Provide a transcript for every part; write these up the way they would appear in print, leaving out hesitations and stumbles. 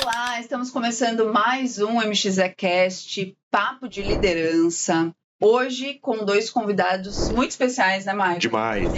Olá, estamos começando mais um MXEcast, Papo de Liderança. Hoje com dois convidados muito especiais, né, Maicon? Demais,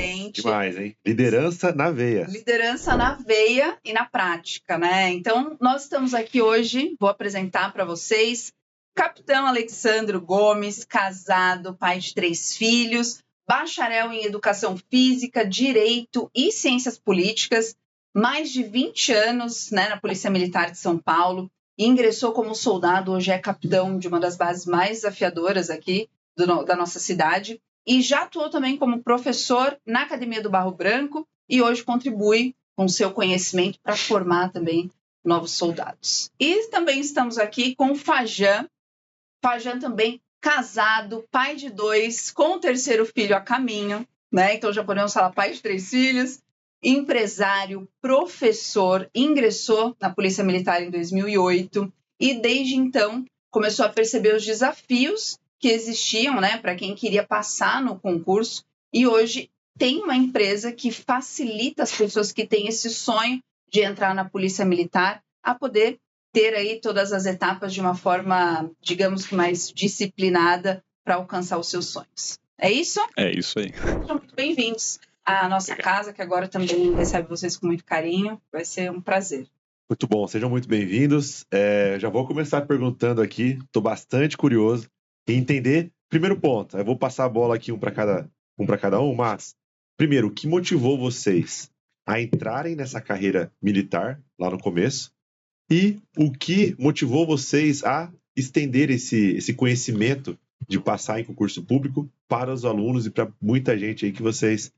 hein? Liderança na veia. Liderança na veia e na prática, né? Então, nós estamos aqui hoje, vou apresentar para vocês, Capitão Alexandro Gomes, casado, pai de 3 filhos, bacharel em Educação Física, Direito e Ciências Políticas, mais de 20 anos, né, na Polícia Militar de São Paulo, ingressou como soldado, hoje é capitão de uma das bases mais desafiadoras aqui da nossa cidade, e já atuou também como professor na Academia do Barro Branco e hoje contribui com seu conhecimento para formar também novos soldados. E também estamos aqui com o Fajan também casado, pai de 2, com o 3º filho a caminho, né? Então já podemos falar pai de 3 filhos, empresário, professor, ingressou na Polícia Militar em 2008 e desde então começou a perceber os desafios que existiam, né, para quem queria passar no concurso, e hoje tem uma empresa que facilita as pessoas que têm esse sonho de entrar na Polícia Militar a poder ter aí todas as etapas de uma forma, digamos que mais disciplinada para alcançar os seus sonhos. É isso? É isso aí. Sejam muito bem-vindos à nossa casa, que agora também recebe vocês com muito carinho. Vai ser um prazer. Muito bom, sejam muito bem-vindos. Já vou começar perguntando aqui, estou bastante curioso em entender. Primeiro ponto, eu vou passar a bola aqui um para cada um, mas primeiro, o que motivou vocês a entrarem nessa carreira militar lá no começo e o que motivou vocês a estender esse conhecimento de passar em concurso público para os alunos e para muita gente aí que vocês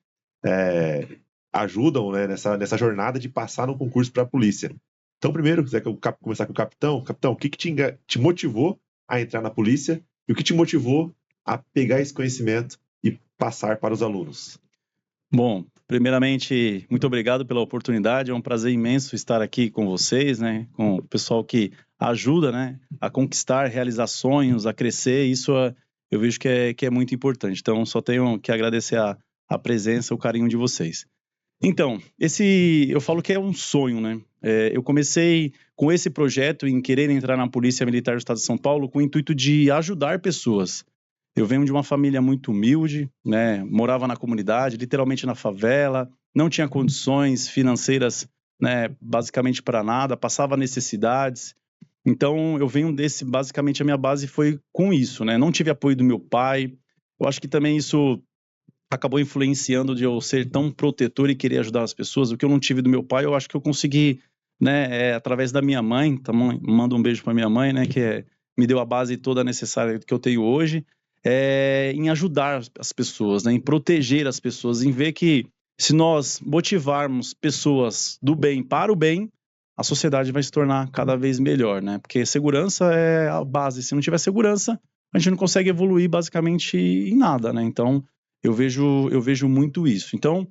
ajudam, né, nessa jornada de passar no concurso para a polícia. Então, primeiro, quiser começar com o capitão. Capitão, o que te motivou a entrar na polícia e o que te motivou a pegar esse conhecimento e passar para os alunos? Bom, primeiramente, muito obrigado pela oportunidade. É um prazer imenso estar aqui com vocês, né, com o pessoal que ajuda, né, a conquistar, realizar sonhos, a crescer. Isso eu vejo que é muito importante. Então, só tenho que agradecer a presença, o carinho de vocês. Então, eu falo que é um sonho, né? Eu comecei com esse projeto em querer entrar na Polícia Militar do Estado de São Paulo com o intuito de ajudar pessoas. Eu venho de uma família muito humilde, né? Morava na comunidade, literalmente na favela, não tinha condições financeiras, né, basicamente para nada, passava necessidades. Então, eu venho basicamente a minha base foi com isso, né? Não tive apoio do meu pai. Eu acho que também isso acabou influenciando de eu ser tão protetor e querer ajudar as pessoas. O que eu não tive do meu pai, eu acho que eu consegui, né, através da minha mãe. Então, mando um beijo para minha mãe, né, que me deu a base toda necessária que eu tenho hoje, em ajudar as pessoas, né, em proteger as pessoas, em ver que se nós motivarmos pessoas do bem para o bem, a sociedade vai se tornar cada vez melhor, né? Porque segurança é a base. Se não tiver segurança, a gente não consegue evoluir basicamente em nada, né? Então, eu vejo muito isso. Então,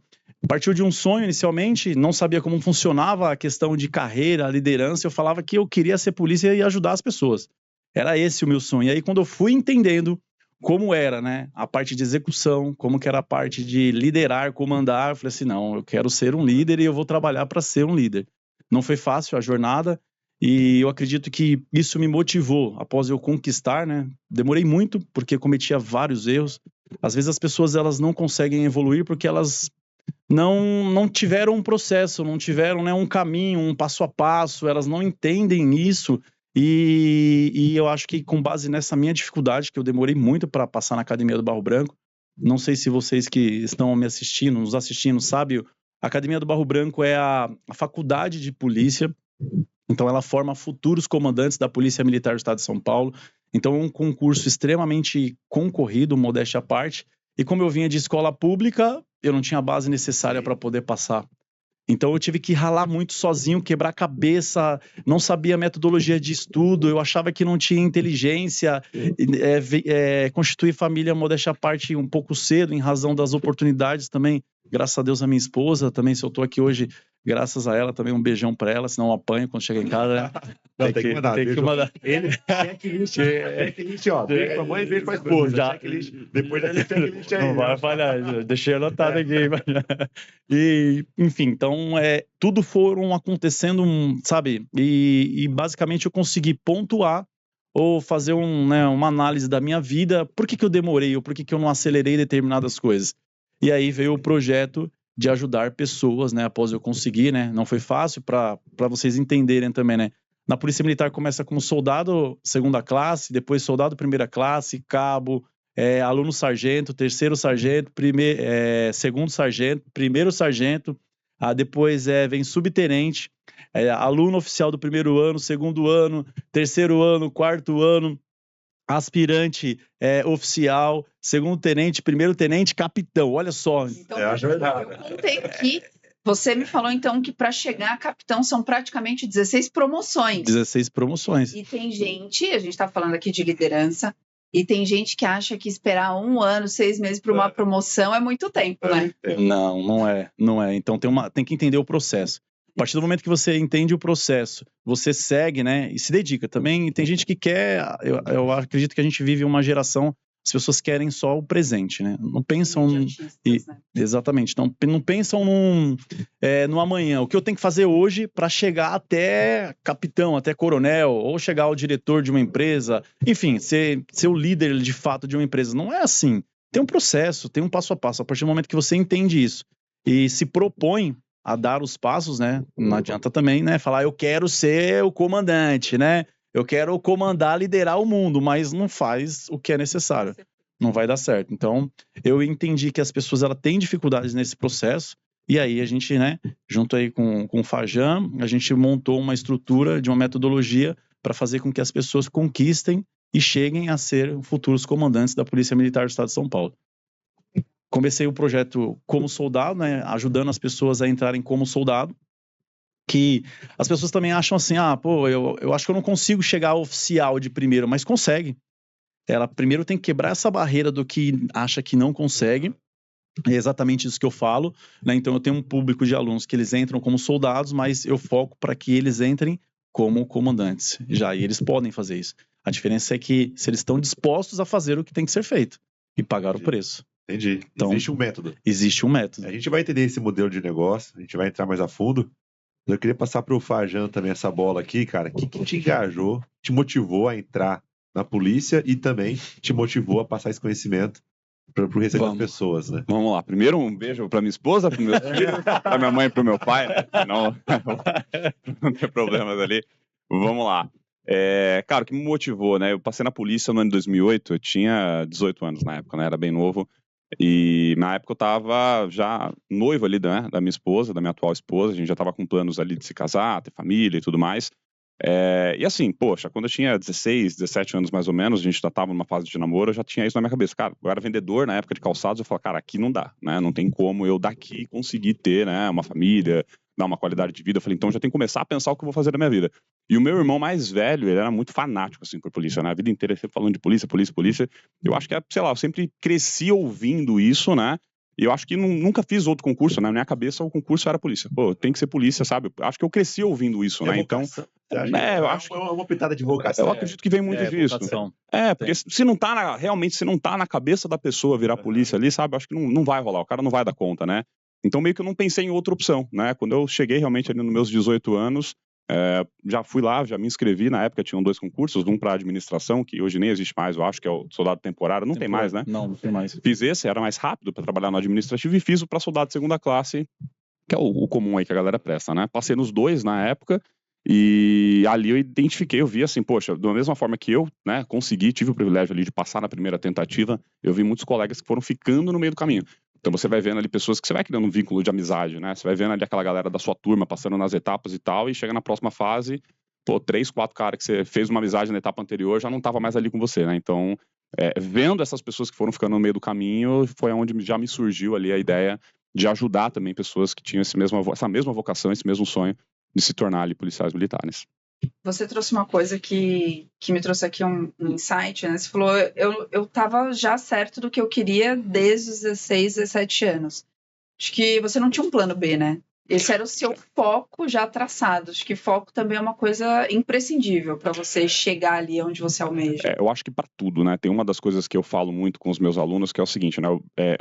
partiu de um sonho inicialmente, não sabia como funcionava a questão de carreira, liderança. Eu falava que eu queria ser polícia e ajudar as pessoas. Era esse o meu sonho. E aí, quando eu fui entendendo como era, né, a parte de execução, como que era a parte de liderar, comandar, eu falei assim, não, eu quero ser um líder e eu vou trabalhar para ser um líder. Não foi fácil a jornada e eu acredito que isso me motivou após eu conquistar, né? Demorei muito porque cometia vários erros. Às vezes as pessoas elas não conseguem evoluir porque elas não tiveram um processo, não tiveram, né, um caminho, um passo a passo, elas não entendem isso e eu acho que com base nessa minha dificuldade, que eu demorei muito para passar na Academia do Barro Branco, não sei se vocês que estão me assistindo, nos assistindo, sabem, a Academia do Barro Branco é a faculdade de polícia, então ela forma futuros comandantes da Polícia Militar do Estado de São Paulo. Então é um concurso extremamente concorrido, modéstia à parte, e como eu vinha de escola pública, eu não tinha a base necessária para poder passar. Então eu tive que ralar muito sozinho, quebrar a cabeça, não sabia a metodologia de estudo, eu achava que não tinha inteligência, constituir família, modéstia à parte, um pouco cedo, em razão das oportunidades também, graças a Deus a minha esposa, também se eu estou aqui hoje, Graças a ela também, um beijão pra ela, senão eu apanho quando chegar em casa, né? Não, tem que mandar. Tem que mandar. Ele, checklist, ó. Beijo pra mãe, beijo pra esposa. Já. Checklist. Depois daqui, checklist aí. Não vai falhar, deixei anotado aqui. E, enfim, então, tudo foram acontecendo, sabe? E basicamente eu consegui pontuar ou fazer uma análise da minha vida. Por que eu demorei ou por que eu não acelerei determinadas coisas? E aí veio o projeto de ajudar pessoas, né? Após eu conseguir, né? Não foi fácil para vocês entenderem também, né? Na Polícia Militar começa como soldado segunda classe, depois soldado primeira classe, cabo, aluno sargento, terceiro sargento, segundo sargento, primeiro sargento, depois vem subtenente, aluno oficial do primeiro ano, segundo ano, terceiro ano, quarto ano, aspirante oficial, segundo tenente, primeiro tenente, capitão. Olha só. Então, eu contei aqui. Você me falou, então, que para chegar a capitão são praticamente 16 promoções. 16 promoções. E tem gente, a gente está falando aqui de liderança, e tem gente que acha que esperar 1 ano, 6 meses para uma promoção é muito tempo, né? Não é. Então tem que entender o processo. A partir do momento que você entende o processo, você segue, né, e se dedica. Também tem gente que quer, eu acredito que a gente vive uma geração, as pessoas querem só o presente, né? Não pensam... Né? Exatamente. Não pensam no amanhã. O que eu tenho que fazer hoje para chegar até capitão, até coronel, ou chegar ao diretor de uma empresa. Enfim, ser o líder, de fato, de uma empresa. Não é assim. Tem um processo, tem um passo a passo. A partir do momento que você entende isso e se propõe a dar os passos, né? Não adianta também, né? Falar, eu quero ser o comandante, né? Eu quero comandar, liderar o mundo, mas não faz o que é necessário. Não vai dar certo. Então, eu entendi que as pessoas têm dificuldades nesse processo, e aí a gente, né, junto aí com o Fajam, a gente montou uma estrutura de uma metodologia para fazer com que as pessoas conquistem e cheguem a ser futuros comandantes da Polícia Militar do Estado de São Paulo. Comecei o projeto como soldado, né, ajudando as pessoas a entrarem como soldado, que as pessoas também acham assim, eu acho que eu não consigo chegar ao oficial de primeiro, mas consegue. Ela primeiro tem que quebrar essa barreira do que acha que não consegue. É exatamente isso que eu falo, né? Então eu tenho um público de alunos que eles entram como soldados, mas eu foco para que eles entrem como comandantes. Já, e eles podem fazer isso. A diferença é que se eles estão dispostos a fazer o que tem que ser feito e pagar o preço. Entendi. Então, existe um método. Existe um método. A gente vai entender esse modelo de negócio, a gente vai entrar mais a fundo. Eu queria passar para o Fajam também essa bola aqui, cara. O que te engajou, te motivou a entrar na polícia e também te motivou a passar esse conhecimento para o restante das pessoas, né? Vamos lá. Primeiro, um beijo para minha esposa, para meus filhos, para minha mãe e para o meu pai, né? Não tem problemas ali. Vamos lá. Cara, o que me motivou, né? Eu passei na polícia no ano de 2008, eu tinha 18 anos na época, né? Era bem novo. E na época eu tava já noivo ali, né, da minha esposa, da minha atual esposa, a gente já tava com planos ali de se casar, ter família e tudo mais. E assim, poxa, quando eu tinha 16, 17 anos mais ou menos, a gente já tava numa fase de namoro, eu já tinha isso na minha cabeça. Cara, eu era vendedor na época de calçados, eu falava, cara, aqui não dá, né, não tem como eu daqui conseguir ter, né, uma família, dar uma qualidade de vida. Eu falei, então já tem que começar a pensar o que eu vou fazer da minha vida. E o meu irmão mais velho, ele era muito fanático, assim, por polícia, né? A vida inteira sempre falando de polícia, polícia, polícia. Eu acho que, sei lá, eu sempre cresci ouvindo isso, né? E eu acho que nunca fiz outro concurso, né? Na minha cabeça o concurso era polícia. Pô, tem que ser polícia, sabe? Eu acho que eu cresci ouvindo isso, né? Então, eu acho que é uma pitada de vocação. Eu acredito que vem muito disso. Porque se não tá realmente, se não tá na cabeça da pessoa virar polícia ali, sabe? Eu acho que não vai rolar, o cara não vai dar conta, né? Então, meio que eu não pensei em outra opção, né? Quando eu cheguei realmente ali nos meus 18 anos, já fui lá, já me inscrevi. Na época tinham 2 concursos, um para administração, que hoje nem existe mais, eu acho que é o soldado temporário. Não tem mais, né? Não tem mais. Fiz esse, era mais rápido para trabalhar no administrativo, e fiz o para soldado de segunda classe, que é o comum aí que a galera presta, né? Passei nos 2 na época, e ali eu identifiquei, eu vi assim, poxa, da mesma forma que eu, né, tive o privilégio ali de passar na primeira tentativa, eu vi muitos colegas que foram ficando no meio do caminho. Então você vai vendo ali pessoas que você vai criando um vínculo de amizade, né? Você vai vendo ali aquela galera da sua turma passando nas etapas e tal, e chega na próxima fase, 3, 4 caras que você fez uma amizade na etapa anterior já não tava mais ali com você, né? Então, vendo essas pessoas que foram ficando no meio do caminho, foi onde já me surgiu ali a ideia de ajudar também pessoas que tinham essa mesma vocação, esse mesmo sonho de se tornar ali policiais militares. Você trouxe uma coisa que me trouxe aqui um insight, né? Você falou, eu tava já certo do que eu queria desde os 16, 17 anos. Acho que você não tinha um plano B, né? Esse era o seu foco já traçado. Acho que foco também é uma coisa imprescindível para você chegar ali onde você almeja. Eu acho que para tudo, né? Tem uma das coisas que eu falo muito com os meus alunos que é o seguinte, né?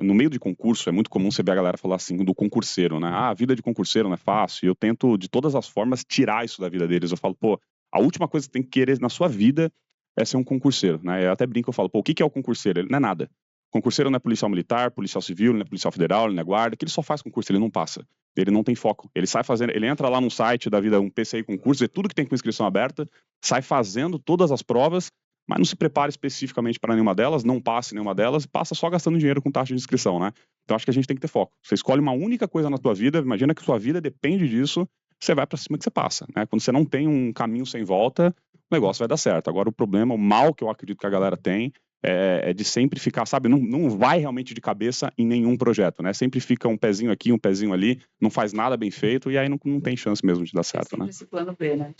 No meio de concurso é muito comum você ver a galera falar assim do concurseiro, né? A vida de concurseiro não é fácil. E eu tento, de todas as formas, tirar isso da vida deles. Eu falo, pô, a última coisa que você tem que querer na sua vida é ser um concurseiro, né? Eu até brinco, eu falo, pô, o que é o concurseiro? Ele não é nada. Concurseiro não é policial militar, policial civil, não é policial federal, ele não é guarda, que ele só faz concurso, ele não passa. Ele não tem foco. Ele sai fazendo, ele entra lá no site da vida, um PCI concurso, vê tudo que tem com inscrição aberta, sai fazendo todas as provas, mas não se prepara especificamente para nenhuma delas, não passe nenhuma delas, passa só gastando dinheiro com taxa de inscrição, né? Então acho que a gente tem que ter foco. Você escolhe uma única coisa na tua vida, imagina que sua vida depende disso, você vai para cima que você passa, né? Quando você não tem um caminho sem volta, o negócio vai dar certo. Agora o problema, o mal que eu acredito que a galera tem, é de sempre ficar, sabe, não vai realmente de cabeça em nenhum projeto, né? Sempre fica um pezinho aqui, um pezinho ali, não faz nada bem feito e aí não tem chance mesmo de dar certo, né? Esse plano B, né?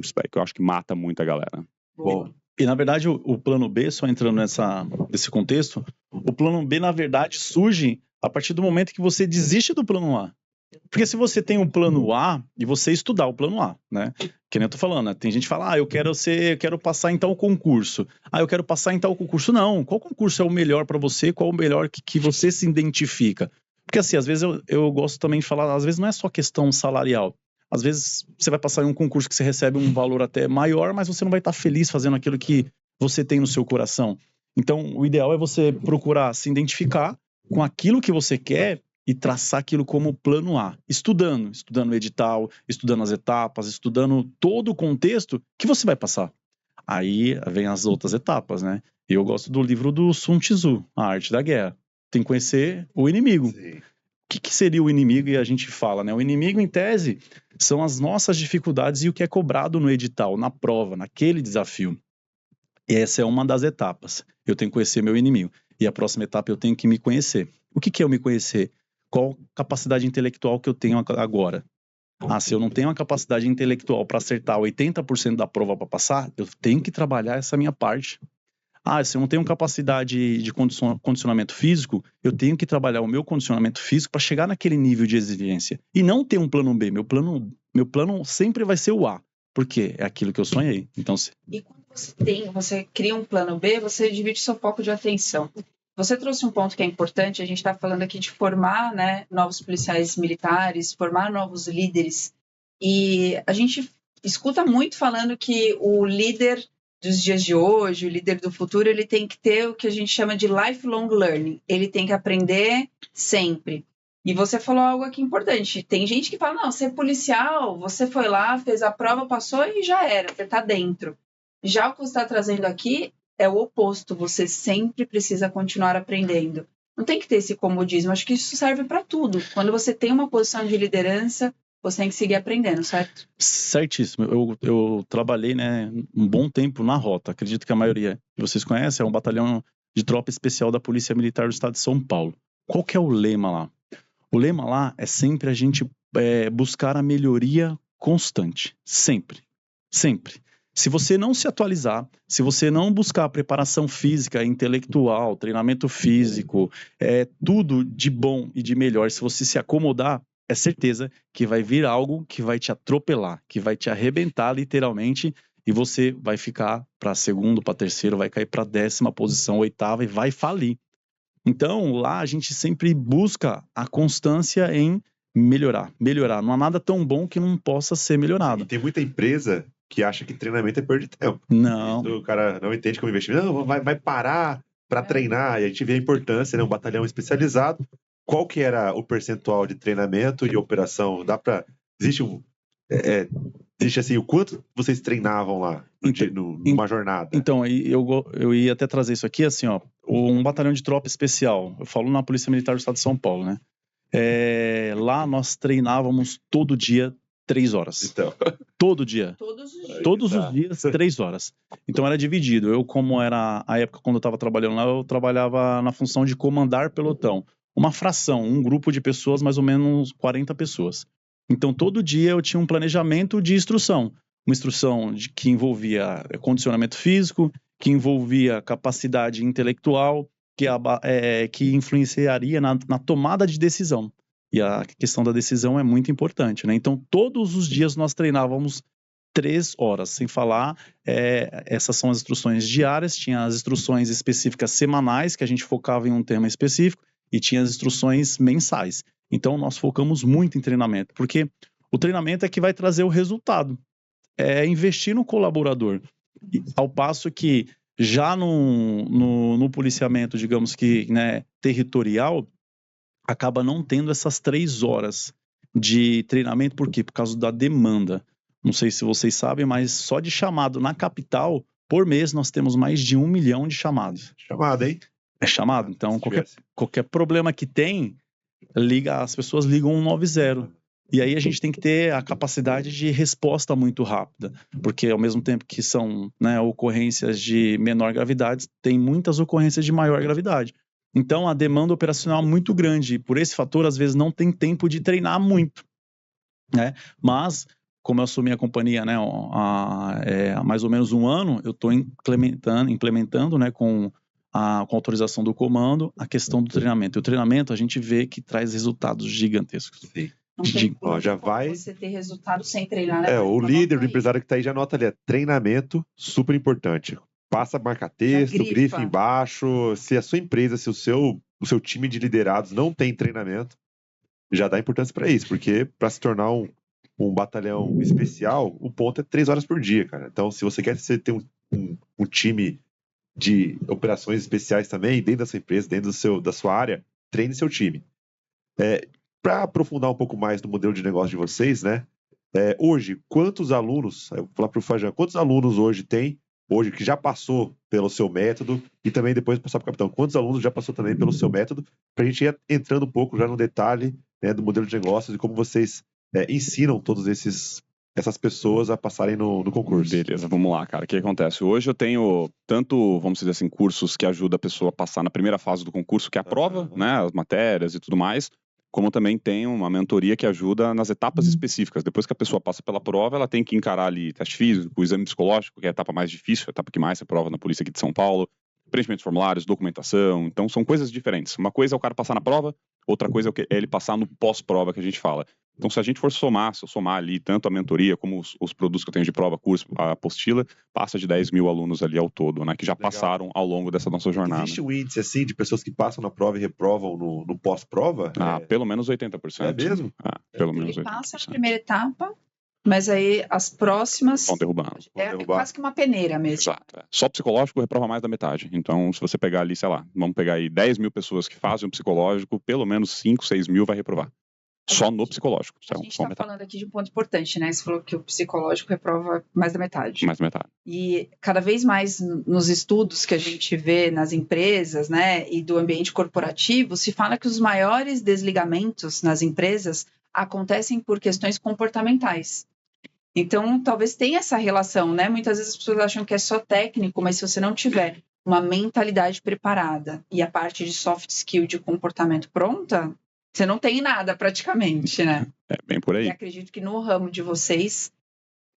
Isso daí que eu acho que mata muita galera. Boa. E na verdade o plano B, só entrando nesse contexto, o plano B na verdade surge a partir do momento que você desiste do plano A. Porque se você tem um plano A e você estudar o plano A, né? Que nem eu tô falando, né? Tem gente que fala, eu quero passar em tal concurso. Eu quero passar em tal concurso. Não, qual concurso é o melhor para você? Qual o melhor que você se identifica? Porque assim, às vezes eu gosto também de falar, às vezes não é só questão salarial. Às vezes você vai passar em um concurso que você recebe um valor até maior, mas você não vai estar feliz fazendo aquilo que você tem no seu coração. Então, o ideal é você procurar se identificar com aquilo que você quer e traçar aquilo como plano A, estudando o edital, estudando as etapas, estudando todo o contexto que você vai passar. Aí vem as outras etapas, né? E eu gosto do livro do Sun Tzu, A Arte da Guerra. Tem que conhecer o inimigo. Sim. O que seria o inimigo? E a gente fala, né? O inimigo, em tese, são as nossas dificuldades e o que é cobrado no edital, na prova, naquele desafio. E essa é uma das etapas. Eu tenho que conhecer meu inimigo. E a próxima etapa eu tenho que me conhecer. O que é eu me conhecer? Qual capacidade intelectual que eu tenho agora? Se eu não tenho a capacidade intelectual para acertar 80% da prova para passar, eu tenho que trabalhar essa minha parte. Se eu não tenho capacidade de condicionamento físico, eu tenho que trabalhar o meu condicionamento físico para chegar naquele nível de exigência. E não ter um plano B. Meu plano sempre vai ser o A, porque é aquilo que eu sonhei. Então, E quando você cria um plano B, você divide seu foco de atenção. Você trouxe um ponto que é importante, a gente está falando aqui de formar, né, novos policiais militares, formar novos líderes. E a gente escuta muito falando que o líder dos dias de hoje, o líder do futuro, ele tem que ter o que a gente chama de lifelong learning. Ele tem que aprender sempre. E você falou algo aqui importante. Tem gente que fala, não, você é policial, você foi lá, fez a prova, passou e já era, você está dentro. Já o que você está trazendo aqui é o oposto, você sempre precisa continuar aprendendo. Não tem que ter esse comodismo, acho que isso serve para tudo. Quando você tem uma posição de liderança, você tem que seguir aprendendo, certo? Certíssimo. Eu trabalhei, né, um bom tempo na Rota. Acredito que a maioria que vocês conhecem, é um batalhão de tropa especial da Polícia Militar do Estado de São Paulo. Qual que é o lema lá? O lema lá é sempre a gente buscar a melhoria constante. Sempre. Sempre. Se você não se atualizar, se você não buscar a preparação física, intelectual, treinamento físico, tudo de bom e de melhor, se você se acomodar, é certeza que vai vir algo que vai te atropelar, que vai te arrebentar literalmente, e você vai ficar para segundo, para terceiro, vai cair para 10ª posição, 8ª e vai falir. Então, lá a gente sempre busca a constância em melhorar. Não há nada tão bom que não possa ser melhorado. E tem muita empresa que acha que treinamento é perder tempo. Não. Isso, o cara não entende como investimento. Não, vai parar para treinar. E a gente vê a importância, né? Um batalhão especializado. Qual que era o percentual de treinamento e operação? Existe assim, o quanto vocês treinavam lá numa jornada? Então, eu ia até trazer isso aqui, assim, ó, um batalhão de tropa especial, eu falo na Polícia Militar do Estado de São Paulo, né? Lá nós treinávamos todo dia 3 horas. Então. Todo dia. Todos os dias, 3 horas. Então era dividido. Eu, como era a época quando eu estava trabalhando lá, eu trabalhava na função de comandar pelotão. Uma fração, um grupo de pessoas, mais ou menos 40 pessoas. Então todo dia eu tinha um planejamento de instrução. Uma instrução que envolvia condicionamento físico, que envolvia capacidade intelectual, que influenciaria na tomada de decisão. E a questão da decisão é muito importante, né? Então, todos os dias nós treinávamos 3 horas, sem falar, essas são as instruções diárias, tinha as instruções específicas semanais, que a gente focava em um tema específico, e tinha as instruções mensais. Então, nós focamos muito em treinamento, porque o treinamento é que vai trazer o resultado. É investir no colaborador. Ao passo que, já no policiamento, digamos que, né, territorial, acaba não tendo essas 3 horas de treinamento. Por quê? Por causa da demanda. Não sei se vocês sabem, mas só de chamado na capital, por mês, nós temos mais de 1 milhão de chamados. Chamado, hein? É chamado. Então, qualquer problema que tem, as pessoas ligam 190. E aí a gente tem que ter a capacidade de resposta muito rápida, porque ao mesmo tempo que são, né, ocorrências de menor gravidade, tem muitas ocorrências de maior gravidade. Então a demanda operacional é muito grande, e por esse fator às vezes não tem tempo de treinar muito, né? Mas como eu assumi a companhia, né, há mais ou menos 1 ano, eu estou implementando, né, com a autorização do comando, a questão do treinamento. E o treinamento a gente vê que traz resultados gigantescos. Sim. Não tem como já vai você ter resultado sem treinar, né? o líder, o empresário que tá aí já anota ali, treinamento, super importante. Passa, marca texto, grifa embaixo. Se a sua empresa, se o seu time de liderados não tem treinamento, já dá importância para isso, porque para se tornar um batalhão especial, o ponto é 3 horas por dia, cara. Então, se você quer ter um time de operações especiais também, dentro da sua empresa, dentro da sua área, treine seu time. Para aprofundar um pouco mais no modelo de negócio de vocês, né? Hoje, quantos alunos, eu vou falar para o Fajan, quantos alunos hoje tem, hoje que já passou pelo seu método, e também depois passar para o capitão, quantos alunos já passou também pelo seu método, para a gente ir entrando um pouco já no detalhe, né, do modelo de negócios e como vocês ensinam todas essas pessoas a passarem no concurso. Beleza, vamos lá, cara. O que acontece? Hoje eu tenho tanto, vamos dizer assim, cursos que ajudam a pessoa a passar na primeira fase do concurso, que é a prova, né, as matérias e tudo mais, como também tem uma mentoria que ajuda nas etapas específicas. Depois que a pessoa passa pela prova, ela tem que encarar ali teste físico, o exame psicológico, que é a etapa mais difícil, a etapa que mais se prova na polícia aqui de São Paulo, preenchimento de formulários, documentação. Então, são coisas diferentes. Uma coisa é o cara passar na prova, outra coisa é ele passar no pós-prova, que a gente fala. Então, se a gente for somar, se eu somar ali tanto a mentoria como os produtos que eu tenho de prova, curso, a apostila, passa de 10 mil alunos ali ao todo, né? Que já passaram ao longo dessa nossa jornada. Existe um índice, assim, de pessoas que passam na prova e reprovam no pós-prova? Pelo menos 80%. É mesmo? Pelo menos 80%. Ele passa a primeira etapa, mas aí as próximas... Vão derrubando. É quase que uma peneira mesmo. Exato. Só psicológico reprova mais da metade. Então, se você pegar ali, sei lá, vamos pegar aí 10 mil pessoas que fazem o psicológico, pelo menos 5, 6 mil vai reprovar. Só no psicológico. A gente está falando aqui de um ponto importante, né? Você falou que o psicológico reprova mais da metade. Mais da metade. E cada vez mais nos estudos que a gente vê nas empresas, né, e do ambiente corporativo, se fala que os maiores desligamentos nas empresas acontecem por questões comportamentais. Então, talvez tenha essa relação, né? Muitas vezes as pessoas acham que é só técnico, mas se você não tiver uma mentalidade preparada e a parte de soft skill de comportamento pronta, você não tem nada praticamente, né? Bem por aí. E acredito que no ramo de vocês,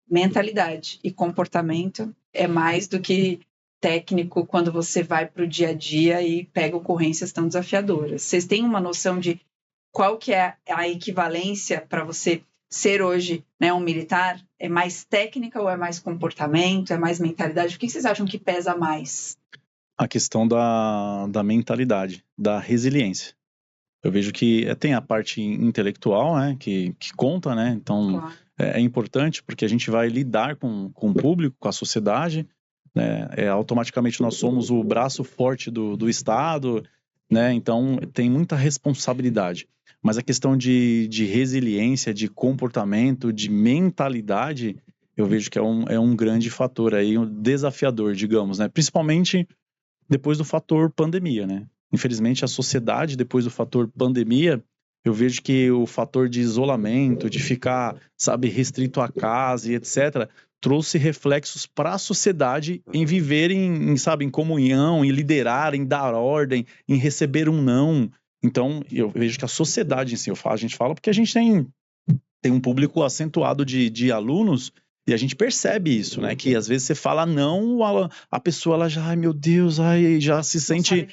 mentalidade e comportamento é mais do que técnico quando você vai para o dia a dia e pega ocorrências tão desafiadoras. Vocês têm uma noção de qual que é a equivalência para você ser hoje, né, um militar? É mais técnica ou é mais comportamento? É mais mentalidade? O que vocês acham que pesa mais? A questão da mentalidade, da resiliência. Eu vejo que tem a parte intelectual, né, que conta, né? Então, claro, é importante porque a gente vai lidar com o público, com a sociedade, né? Automaticamente nós somos o braço forte do Estado, né? Então, tem muita responsabilidade. Mas a questão de resiliência, de comportamento, de mentalidade, eu vejo que é um grande fator aí, um desafiador, digamos, né? Principalmente depois do fator pandemia, né? Infelizmente, a sociedade, depois do fator pandemia, eu vejo que o fator de isolamento, de ficar, sabe, restrito à casa e etc., trouxe reflexos para a sociedade em viver em comunhão, em liderar, em dar ordem, em receber um não. Então, eu vejo que a sociedade em si, a gente fala porque a gente tem um público acentuado de alunos e a gente percebe isso, né? Que às vezes você fala não, a pessoa ela já, ai meu Deus, já se sente...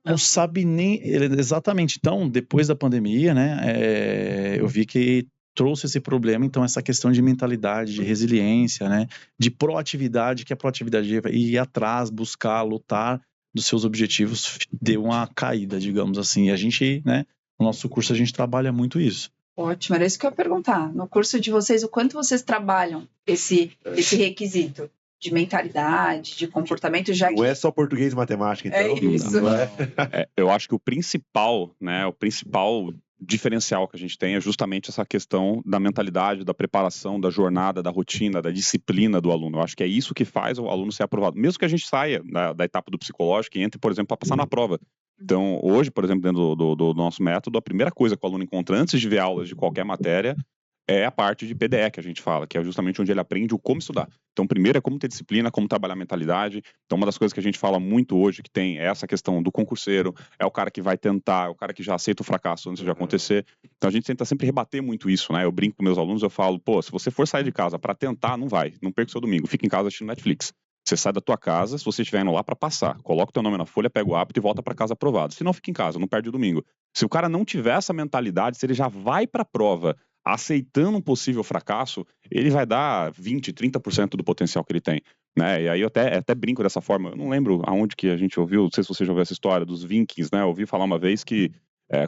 Não sabe nem... Exatamente. Então, depois da pandemia, né, eu vi que trouxe esse problema, então, essa questão de mentalidade, de resiliência, né, de proatividade, que a proatividade é ir atrás, buscar, lutar dos seus objetivos, deu uma caída, digamos assim. E a gente, né, no nosso curso, a gente trabalha muito isso. Ótimo, era isso que eu ia perguntar. No curso de vocês, o quanto vocês trabalham esse requisito de mentalidade, de comportamento, já que... Não é só português e matemática, então. É isso. Não é? Eu acho que o principal diferencial que a gente tem é justamente essa questão da mentalidade, da preparação, da jornada, da rotina, da disciplina do aluno. Eu acho que é isso que faz o aluno ser aprovado. Mesmo que a gente saia da etapa do psicológico e entre, por exemplo, para passar na prova. Então, hoje, por exemplo, dentro do nosso método, a primeira coisa que o aluno encontra antes de ver aulas de qualquer matéria é a parte de PDE que a gente fala, que é justamente onde ele aprende o como estudar. Então, primeiro é como ter disciplina, como trabalhar a mentalidade. Então, uma das coisas que a gente fala muito hoje, que tem essa questão do concurseiro, é o cara que vai tentar, é o cara que já aceita o fracasso antes de acontecer. Então, a gente tenta sempre rebater muito isso, né? Eu brinco com meus alunos, eu falo, pô, se você for sair de casa para tentar, não vai, não perca o seu domingo, fica em casa assistindo Netflix. Você sai da tua casa, se você estiver indo lá para passar, coloca o teu nome na folha, pega o hábito e volta para casa aprovado. Se não, fica em casa, não perde o domingo. Se o cara não tiver essa mentalidade, se ele já vai para a prova aceitando um possível fracasso, ele vai dar 20%, 30% do potencial que ele tem. Né? E aí eu até brinco dessa forma. Eu não lembro aonde que a gente ouviu, não sei se você já ouviu essa história dos Vikings, né? Eu ouvi falar uma vez que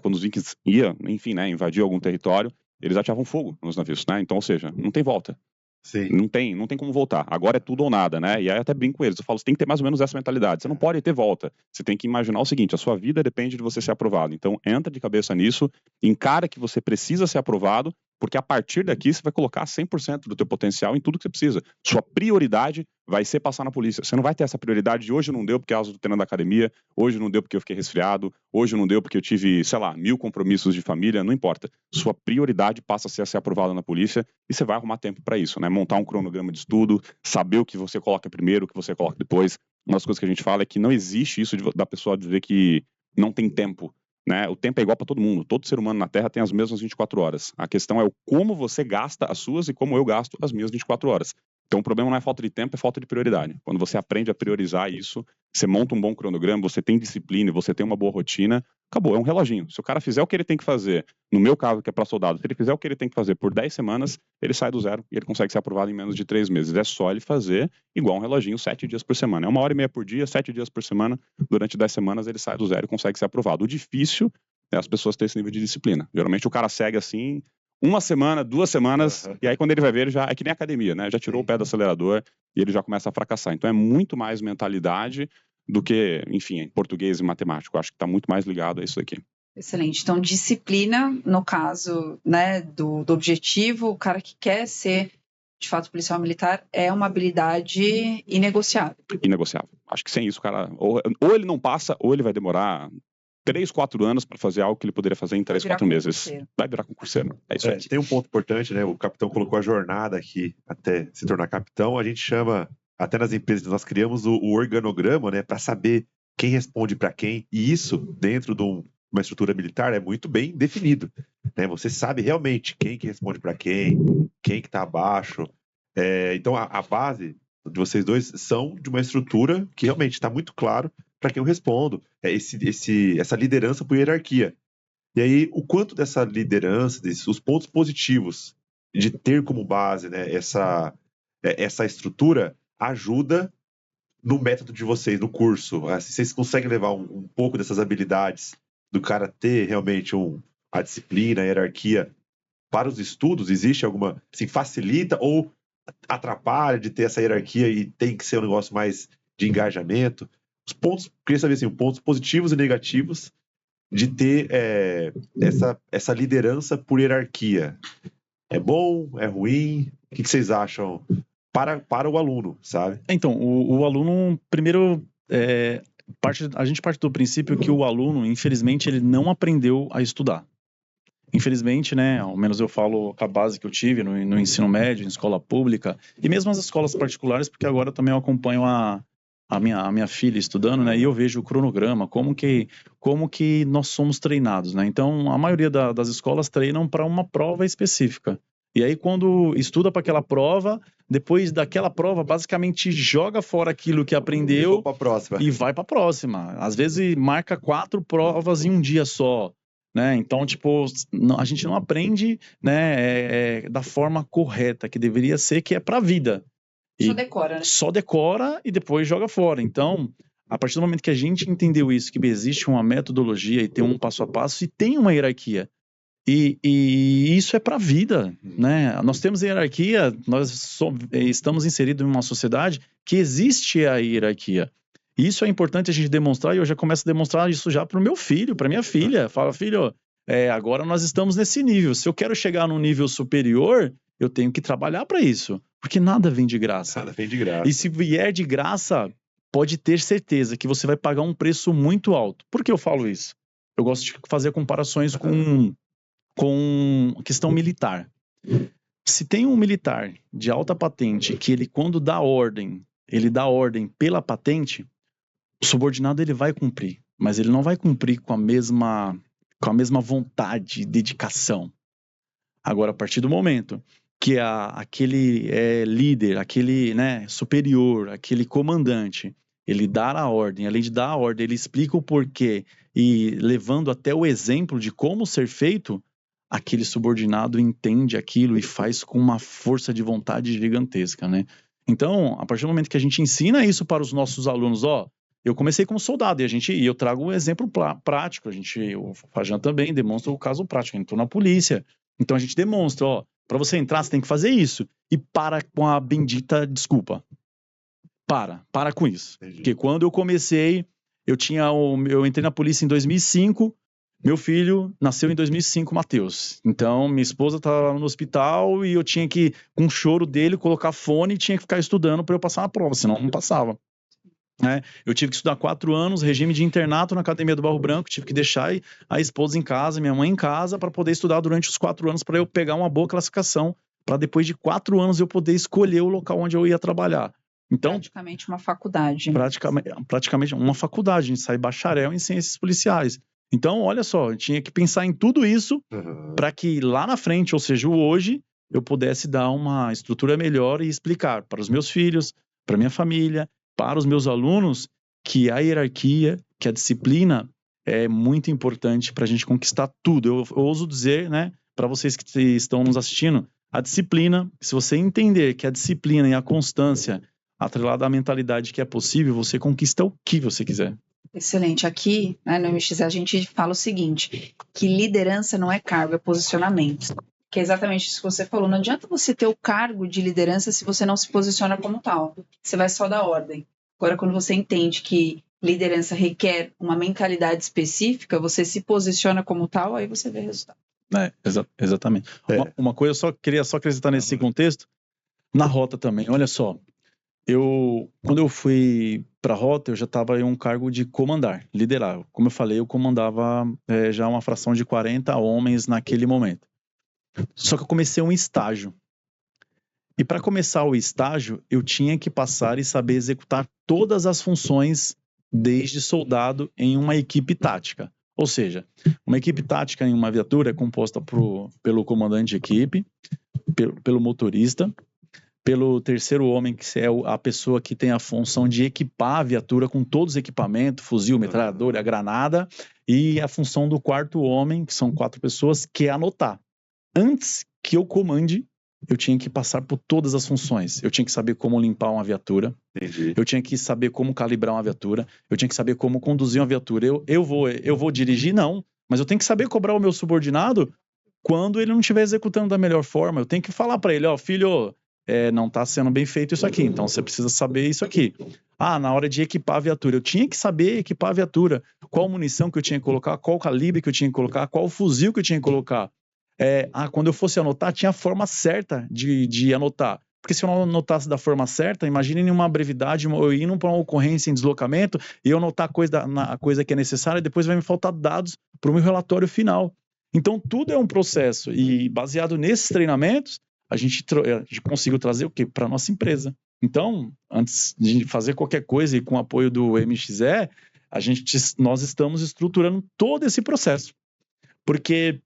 quando os Vikings iam, enfim, né, invadir algum território, eles ateavam fogo nos navios, né? Então, ou seja, não tem volta. Sim. Não tem como voltar. Agora é tudo ou nada, né? E aí eu até brinco com eles. Eu falo, você tem que ter mais ou menos essa mentalidade. Você não pode ter volta. Você tem que imaginar o seguinte, a sua vida depende de você ser aprovado. Então, entra de cabeça nisso, encara que você precisa ser aprovado, porque a partir daqui você vai colocar 100% do teu potencial em tudo que você precisa. Sua prioridade vai ser passar na polícia. Você não vai ter essa prioridade de hoje não deu porque eu treino da academia, hoje não deu porque eu fiquei resfriado, hoje não deu porque eu tive, sei lá, 1000 compromissos de família, não importa. Sua prioridade passa a ser aprovada na polícia e você vai arrumar tempo para isso, né? Montar um cronograma de estudo, saber o que você coloca primeiro, o que você coloca depois. Uma das coisas que a gente fala é que não existe isso da pessoa dizer que não tem tempo. Né? O tempo é igual para todo mundo. Todo ser humano na Terra tem as mesmas 24 horas. A questão é o como você gasta as suas e como eu gasto as minhas 24 horas. Então o problema não é falta de tempo, é falta de prioridade. Quando você aprende a priorizar isso, você monta um bom cronograma, você tem disciplina, você tem uma boa rotina, acabou, é um reloginho. Se o cara fizer o que ele tem que fazer, no meu caso, que é para soldado, se ele fizer o que ele tem que fazer por 10 semanas, ele sai do zero e ele consegue ser aprovado em menos de 3 meses. É só ele fazer igual um reloginho 7 dias por semana. É 1h30 por dia, 7 dias por semana, durante 10 semanas ele sai do zero e consegue ser aprovado. O difícil é as pessoas terem esse nível de disciplina. Geralmente o cara segue assim, 1 semana, 2 semanas, e aí quando ele vai ver, ele já é que nem academia, né? Já tirou o pé do acelerador e ele já começa a fracassar. Então é muito mais mentalidade do que, enfim, português e matemática. Eu acho que está muito mais ligado a isso aqui. Excelente. Então, disciplina, no caso, né, do objetivo, o cara que quer ser, de fato, policial militar, é uma habilidade inegociável. Inegociável. Acho que sem isso, o cara, ou ele não passa, ou ele vai demorar 3, 4 anos para fazer algo que ele poderia fazer em 3, 4 meses. Vai virar concurseiro. É isso aí. Tem um ponto importante, né? O capitão colocou a jornada aqui até se tornar capitão. A gente chama, até nas empresas, nós criamos o organograma, né? Para saber quem responde para quem. E isso, dentro de uma estrutura militar, é muito bem definido. Né? Você sabe realmente quem que responde para quem que está abaixo. Então, a base de vocês dois são de uma estrutura que realmente está muito claro para quem eu respondo. Essa liderança por hierarquia. E aí, o quanto dessa liderança, os pontos positivos de ter como base, né, essa estrutura ajuda no método de vocês, no curso. Vocês conseguem levar um pouco dessas habilidades do cara ter realmente a disciplina, a hierarquia para os estudos? Existe alguma, assim, facilita ou atrapalha de ter essa hierarquia e tem que ser um negócio mais de engajamento? Os pontos, queria saber assim, pontos positivos e negativos de ter essa liderança por hierarquia. É bom? É ruim? O que vocês acham para o aluno, sabe? Então, o aluno, primeiro, a gente parte do princípio que o aluno, infelizmente, ele não aprendeu a estudar. Infelizmente, né, ao menos eu falo com a base que eu tive no ensino médio, em escola pública, e mesmo as escolas particulares, porque agora também eu acompanho a minha filha estudando, né, e eu vejo o cronograma, como que nós somos treinados, né, então a maioria das escolas treinam para uma prova específica, E aí, quando estuda para aquela prova, depois daquela prova, basicamente joga fora aquilo que aprendeu Pra próxima. e vai para a próxima. Às vezes, marca 4 provas em um dia só. Né? Então, tipo, a gente não aprende, né, da forma correta, que deveria ser, que é para a vida. Só decora, né? Só decora e depois joga fora. Então, a partir do momento que a gente entendeu isso, que existe uma metodologia e tem um passo a passo e tem uma hierarquia. E isso é para a vida, né? Nós temos hierarquia, estamos inseridos em uma sociedade que existe a hierarquia. Isso é importante a gente demonstrar, e eu já começo a demonstrar isso já para o meu filho, para minha filha. Fala, filho, agora nós estamos nesse nível. Se eu quero chegar num nível superior, eu tenho que trabalhar para isso, porque nada vem de graça. Nada vem de graça. E se vier de graça, pode ter certeza que você vai pagar um preço muito alto. Por que eu falo isso? Eu gosto de fazer comparações com questão militar. Se tem um militar de alta patente que ele, quando dá ordem, ele dá ordem pela patente, o subordinado ele vai cumprir, mas ele não vai cumprir com a mesma vontade e dedicação. Agora, a partir do momento que aquele líder, aquele, né, superior, aquele comandante, ele dá a ordem, além de dar a ordem, ele explica o porquê e levando até o exemplo de como ser feito, aquele subordinado entende aquilo e faz com uma força de vontade gigantesca, né? Então, a partir do momento que a gente ensina isso para os nossos alunos, eu comecei como soldado e eu trago um exemplo prático, o Fajan também demonstra o caso prático, entrou na polícia, então a gente demonstra, para você entrar você tem que fazer isso e para com a bendita desculpa. Para com isso. Entendi. Porque quando eu comecei, eu entrei na polícia em 2005, meu filho nasceu em 2005, Matheus. Então, minha esposa estava no hospital e eu tinha que, com o choro dele, colocar fone e tinha que ficar estudando para eu passar na prova, senão não passava. Eu tive que estudar 4 anos, regime de internato na Academia do Barro Branco, tive que deixar a esposa em casa, minha mãe em casa, para poder estudar durante os 4 anos, para eu pegar uma boa classificação, para depois de 4 anos eu poder escolher o local onde eu ia trabalhar. Então, praticamente uma faculdade. Praticamente uma faculdade, a gente sai bacharel em ciências policiais. Então, olha só, eu tinha que pensar em tudo isso para que lá na frente, ou seja, hoje, eu pudesse dar uma estrutura melhor e explicar para os meus filhos, para minha família, para os meus alunos, que a hierarquia, que a disciplina é muito importante para a gente conquistar tudo. Eu ouso dizer, né, para vocês que estão nos assistindo, a disciplina, se você entender que a disciplina e a constância, atrelada à mentalidade que é possível, você conquista o que você quiser. Excelente. Aqui, né, no MX, a gente fala o seguinte, que liderança não é cargo, é posicionamento. Que é exatamente isso que você falou. Não adianta você ter o cargo de liderança se você não se posiciona como tal. Você vai só dar ordem. Agora, quando você entende que liderança requer uma mentalidade específica, você se posiciona como tal, aí você vê resultado. Exatamente. Uma coisa, eu queria acrescentar nesse contexto, na rota também. Olha só, quando eu fui para a rota, eu já estava em um cargo de comandar, liderar. Como eu falei, eu comandava já uma fração de 40 homens naquele momento. Só que eu comecei um estágio. E para começar o estágio, eu tinha que passar e saber executar todas as funções desde soldado em uma equipe tática. Ou seja, uma equipe tática em uma viatura é composta pelo comandante de equipe, pelo motorista, pelo terceiro homem, que é a pessoa que tem a função de equipar a viatura com todos os equipamentos, fuzil, metralhadora, granada, e a função do quarto homem, que são 4 pessoas, que é anotar. Antes que eu comande, eu tinha que passar por todas as funções. Eu tinha que saber como limpar uma viatura. Entendi. Eu tinha que saber como calibrar uma viatura. Eu tinha que saber como conduzir uma viatura. Eu vou dirigir, não. Mas eu tenho que saber cobrar o meu subordinado quando ele não estiver executando da melhor forma. Eu tenho que falar para ele, filho, não está sendo bem feito isso aqui. Então você precisa saber isso aqui. Na hora de equipar a viatura, eu tinha que saber equipar a viatura. Qual munição que eu tinha que colocar, qual calibre que eu tinha que colocar, qual fuzil que eu tinha que colocar. Quando eu fosse anotar, tinha a forma certa de anotar. Porque se eu não anotasse da forma certa, imagine em uma brevidade, eu indo para uma ocorrência em deslocamento e eu anotar a coisa que é necessária e depois vai me faltar dados para o meu relatório final. Então, tudo é um processo. E baseado nesses treinamentos, a gente conseguiu trazer o quê? Para a nossa empresa. Então, antes de fazer qualquer coisa e com o apoio do MXE, nós estamos estruturando todo esse processo. Porque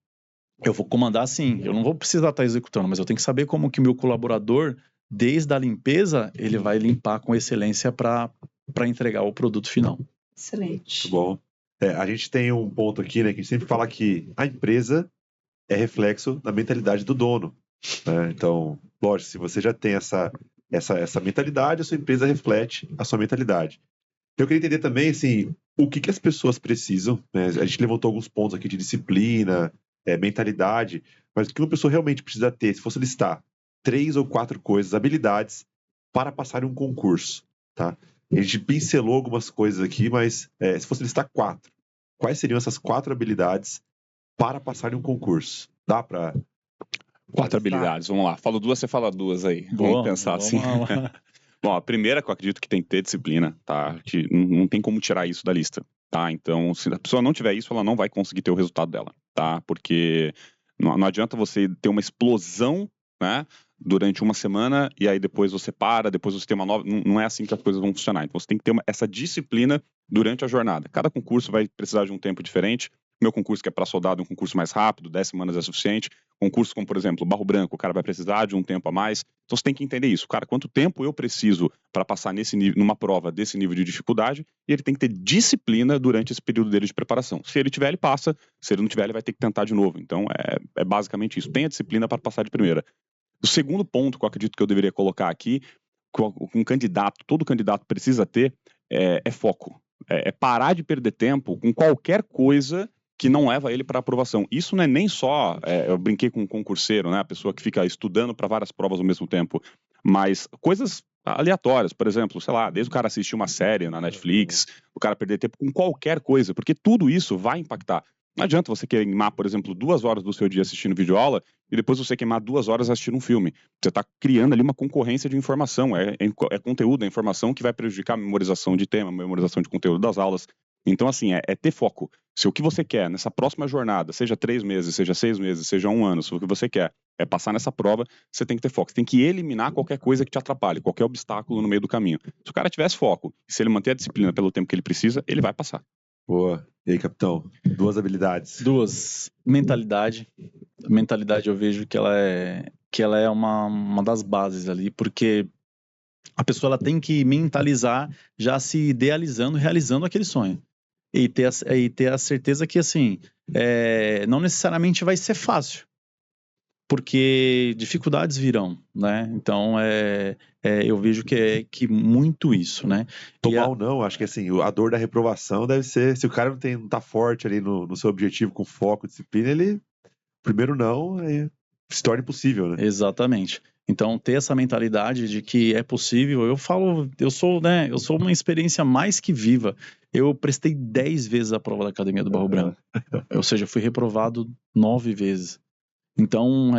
eu vou comandar sim. Eu não vou precisar estar executando, mas eu tenho que saber como que o meu colaborador, desde a limpeza, ele vai limpar com excelência para entregar o produto final. Excelente. Muito bom. A gente tem um ponto aqui, né, que a gente sempre fala que a empresa é reflexo da mentalidade do dono, né? Então, lógico, se você já tem essa mentalidade, a sua empresa reflete a sua mentalidade. Eu queria entender também, assim, o que as pessoas precisam, né? A gente levantou alguns pontos aqui de disciplina, mentalidade, mas o que uma pessoa realmente precisa ter, se fosse listar 3 ou 4 coisas, habilidades, para passar em um concurso, tá? A gente pincelou algumas coisas aqui, mas se fosse listar 4, quais seriam essas 4 habilidades para passar em um concurso? Dá para... 4 habilidades, vamos lá. Falo 2, você fala 2 aí. Boa, vamos pensar assim. Lá. Bom, a primeira que eu acredito que tem que ter disciplina, tá? Que não tem como tirar isso da lista, tá? Então, se a pessoa não tiver isso, ela não vai conseguir ter o resultado dela, tá? Porque não adianta você ter uma explosão, né? Durante uma semana e aí depois você para, depois você tem uma nova... Não é assim que as coisas vão funcionar. Então, você tem que ter essa disciplina durante a jornada. Cada concurso vai precisar de um tempo diferente. Meu concurso que é para soldado é um concurso mais rápido, 10 semanas é suficiente. Concurso como, por exemplo, Barro Branco, o cara vai precisar de um tempo a mais. Então você tem que entender isso. Cara, quanto tempo eu preciso para passar nesse nível, numa prova desse nível de dificuldade, e ele tem que ter disciplina durante esse período dele de preparação. Se ele tiver, ele passa. Se ele não tiver, ele vai ter que tentar de novo. Então é basicamente isso. Tenha disciplina para passar de primeira. O segundo ponto que eu acredito que eu deveria colocar aqui, que um candidato, todo candidato precisa ter, é foco. É parar de perder tempo com qualquer coisa que não leva ele para aprovação. Isso não é nem só, eu brinquei com um concurseiro, né, a pessoa que fica estudando para várias provas ao mesmo tempo, mas coisas aleatórias, por exemplo, sei lá, desde o cara assistir uma série na Netflix, o cara perder tempo com qualquer coisa, porque tudo isso vai impactar. Não adianta você queimar, por exemplo, 2 horas do seu dia assistindo videoaula e depois você queimar 2 horas assistindo um filme. Você está criando ali uma concorrência de informação, é conteúdo, é informação que vai prejudicar a memorização de tema, a memorização de conteúdo das aulas. Então, assim, é ter foco. Se o que você quer nessa próxima jornada, seja 3 meses, seja 6 meses, seja 1 ano, se o que você quer é passar nessa prova, você tem que ter foco. Você tem que eliminar qualquer coisa que te atrapalhe, qualquer obstáculo no meio do caminho. Se o cara tivesse foco, se ele manter a disciplina pelo tempo que ele precisa, ele vai passar. Boa. E aí, capitão? 2 habilidades. 2. Mentalidade. A mentalidade eu vejo que ela é uma das bases ali, porque a pessoa ela tem que mentalizar já se idealizando, realizando aquele sonho. E ter a certeza que, assim, não necessariamente vai ser fácil, porque dificuldades virão, né? Então, eu vejo que muito isso, né? Tomar ou não, acho que assim, a dor da reprovação deve ser, se o cara não tá forte ali no seu objetivo, com foco, disciplina, ele, primeiro não, se torna impossível, né? Exatamente. Então, ter essa mentalidade de que é possível, eu sou uma experiência mais que viva. Eu prestei 10 vezes a prova da Academia do Barro Branco. Ou seja, fui reprovado 9 vezes. Então,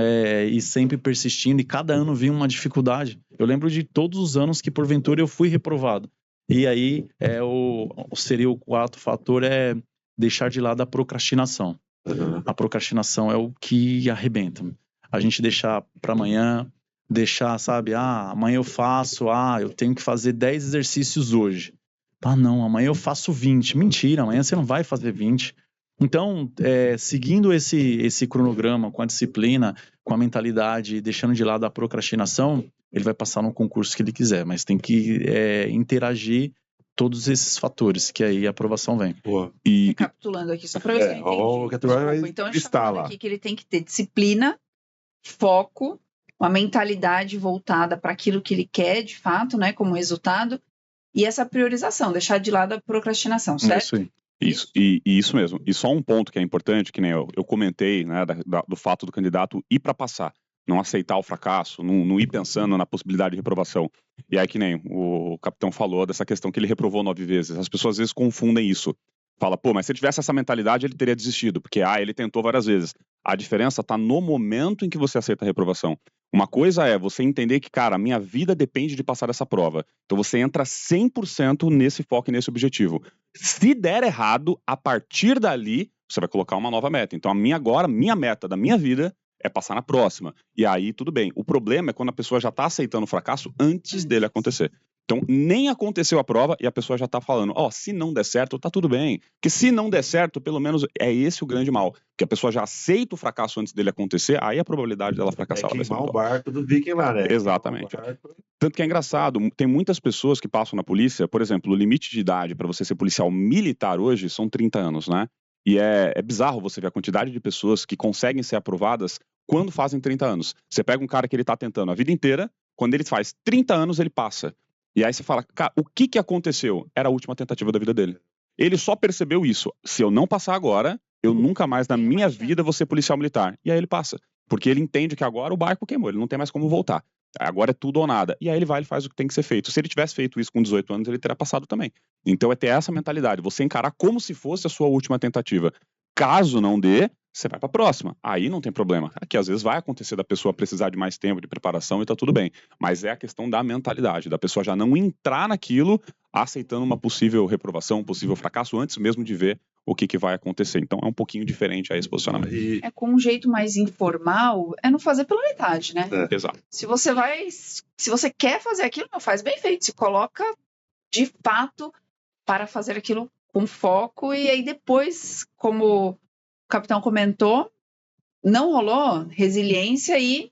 e sempre persistindo, e cada ano vinha uma dificuldade. Eu lembro de todos os anos que, porventura, eu fui reprovado. E aí, seria o 4º fator, deixar de lado a procrastinação. Uhum. A procrastinação é o que arrebenta. A gente deixar para amanhã, deixar, sabe, amanhã eu faço, eu tenho que fazer 10 exercícios hoje. Não, amanhã eu faço 20. Mentira, amanhã você não vai fazer 20. Então, seguindo esse cronograma, com a disciplina, com a mentalidade, deixando de lado a procrastinação, ele vai passar no concurso que ele quiser, mas tem que interagir todos esses fatores, que aí a aprovação vem. Boa. Recapitulando aqui, só para ver se eu entendi. Então, ele está falando aqui que ele tem que ter disciplina, foco, uma mentalidade voltada para aquilo que ele quer, de fato, né, como resultado, e essa priorização, deixar de lado a procrastinação, certo? Isso aí. Isso mesmo. E só um ponto que é importante, que nem eu comentei, né, do fato do candidato ir para passar, não aceitar o fracasso, não ir pensando na possibilidade de reprovação. E aí que nem o capitão falou dessa questão que ele reprovou 9 vezes. As pessoas às vezes confundem isso. Fala, mas se ele tivesse essa mentalidade, ele teria desistido, porque ele tentou várias vezes. A diferença está no momento em que você aceita a reprovação. Uma coisa é você entender que, cara, a minha vida depende de passar essa prova. Então você entra 100% nesse foco e nesse objetivo. Se der errado, a partir dali, você vai colocar uma nova meta. Então minha meta da minha vida é passar na próxima. E aí, tudo bem. O problema é quando a pessoa já está aceitando o fracasso antes dele acontecer. Então, nem aconteceu a prova e a pessoa já tá falando, se não der certo, tá tudo bem. Porque se não der certo, pelo menos é esse o grande mal. Que a pessoa já aceita o fracasso antes dele acontecer, aí a probabilidade dela fracassar vai ser queimar o muito alta. barco do viking lá, né? Exatamente. Tanto que é engraçado, tem muitas pessoas que passam na polícia, por exemplo, o limite de idade para você ser policial militar hoje são 30 anos, né? E é bizarro você ver a quantidade de pessoas que conseguem ser aprovadas quando fazem 30 anos. Você pega um cara que ele tá tentando a vida inteira, quando ele faz 30 anos, ele passa. E aí você fala, cara, o que aconteceu? Era a última tentativa da vida dele. Ele só percebeu isso. Se eu não passar agora, eu nunca mais na minha vida vou ser policial militar. E aí ele passa. Porque ele entende que agora o barco queimou, ele não tem mais como voltar. Agora é tudo ou nada. E aí ele vai e faz o que tem que ser feito. Se ele tivesse feito isso com 18 anos, ele teria passado também. Então é ter essa mentalidade, você encarar como se fosse a sua última tentativa. Caso não dê, você vai para a próxima. Aí não tem problema. Aqui às vezes vai acontecer da pessoa precisar de mais tempo de preparação e tá tudo bem. Mas é a questão da mentalidade, da pessoa já não entrar naquilo aceitando uma possível reprovação, um possível fracasso antes mesmo de ver o que vai acontecer. Então é um pouquinho diferente aí esse posicionamento. É com um jeito mais informal, é não fazer pela metade, né? Exato. Se você quer fazer aquilo, não faz bem feito. Se coloca de fato para fazer aquilo com foco e aí depois, como o capitão comentou, não rolou resiliência e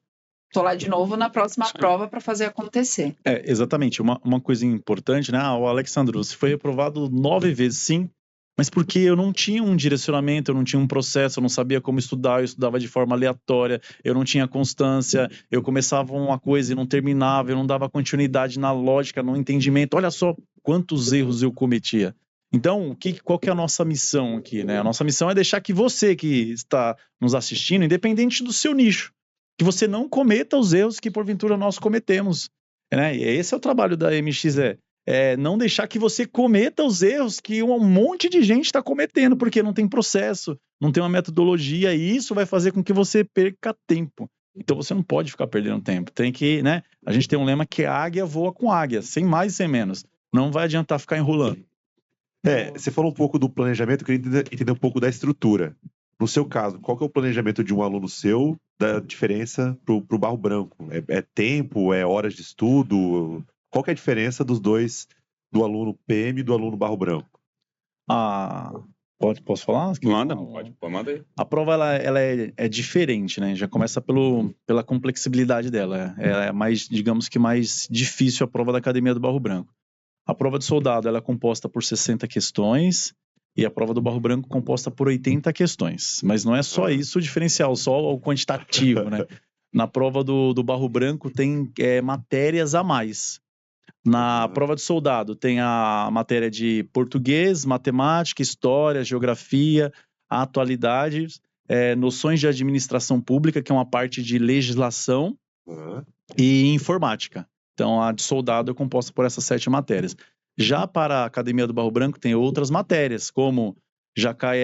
tô lá de novo na próxima prova para fazer acontecer. Exatamente. Uma coisa importante, né? O Alexandro, você foi reprovado 9 vezes, sim, mas porque eu não tinha um direcionamento, eu não tinha um processo, eu não sabia como estudar, eu estudava de forma aleatória, eu não tinha constância, eu começava uma coisa e não terminava, eu não dava continuidade na lógica, no entendimento. Olha só quantos erros eu cometia. Então, qual que é a nossa missão aqui, né? A nossa missão é deixar que você que está nos assistindo, independente do seu nicho, que você não cometa os erros que porventura nós cometemos, né? E esse é o trabalho da MXE. Não deixar que você cometa os erros que um monte de gente está cometendo, porque não tem processo, não tem uma metodologia, e isso vai fazer com que você perca tempo. Então você não pode ficar perdendo tempo. Tem que, né? A gente tem um lema que a águia voa com águia, sem mais e sem menos. Não vai adiantar ficar enrolando. Você falou um pouco do planejamento, eu queria entender um pouco da estrutura. No seu caso, qual que é o planejamento de um aluno seu, da diferença pro Barro Branco? É tempo, é horas de estudo? Qual que é a diferença dos dois, do aluno PM e do aluno Barro Branco? Posso falar? Manda aí. A prova ela é diferente, né? Já começa pela complexibilidade dela. Ela é mais, digamos que mais difícil a prova da Academia do Barro Branco. A prova de soldado ela é composta por 60 questões e a prova do Barro Branco composta por 80 questões. Mas não é só isso o diferencial, só o quantitativo, né? Na prova do Barro Branco tem matérias a mais. Na prova de soldado tem a matéria de português, matemática, história, geografia, atualidades, noções de administração pública, que é uma parte de legislação, e informática. Então, a de soldado é composta por essas 7 matérias. Já para a Academia do Barro Branco tem outras matérias, como já cai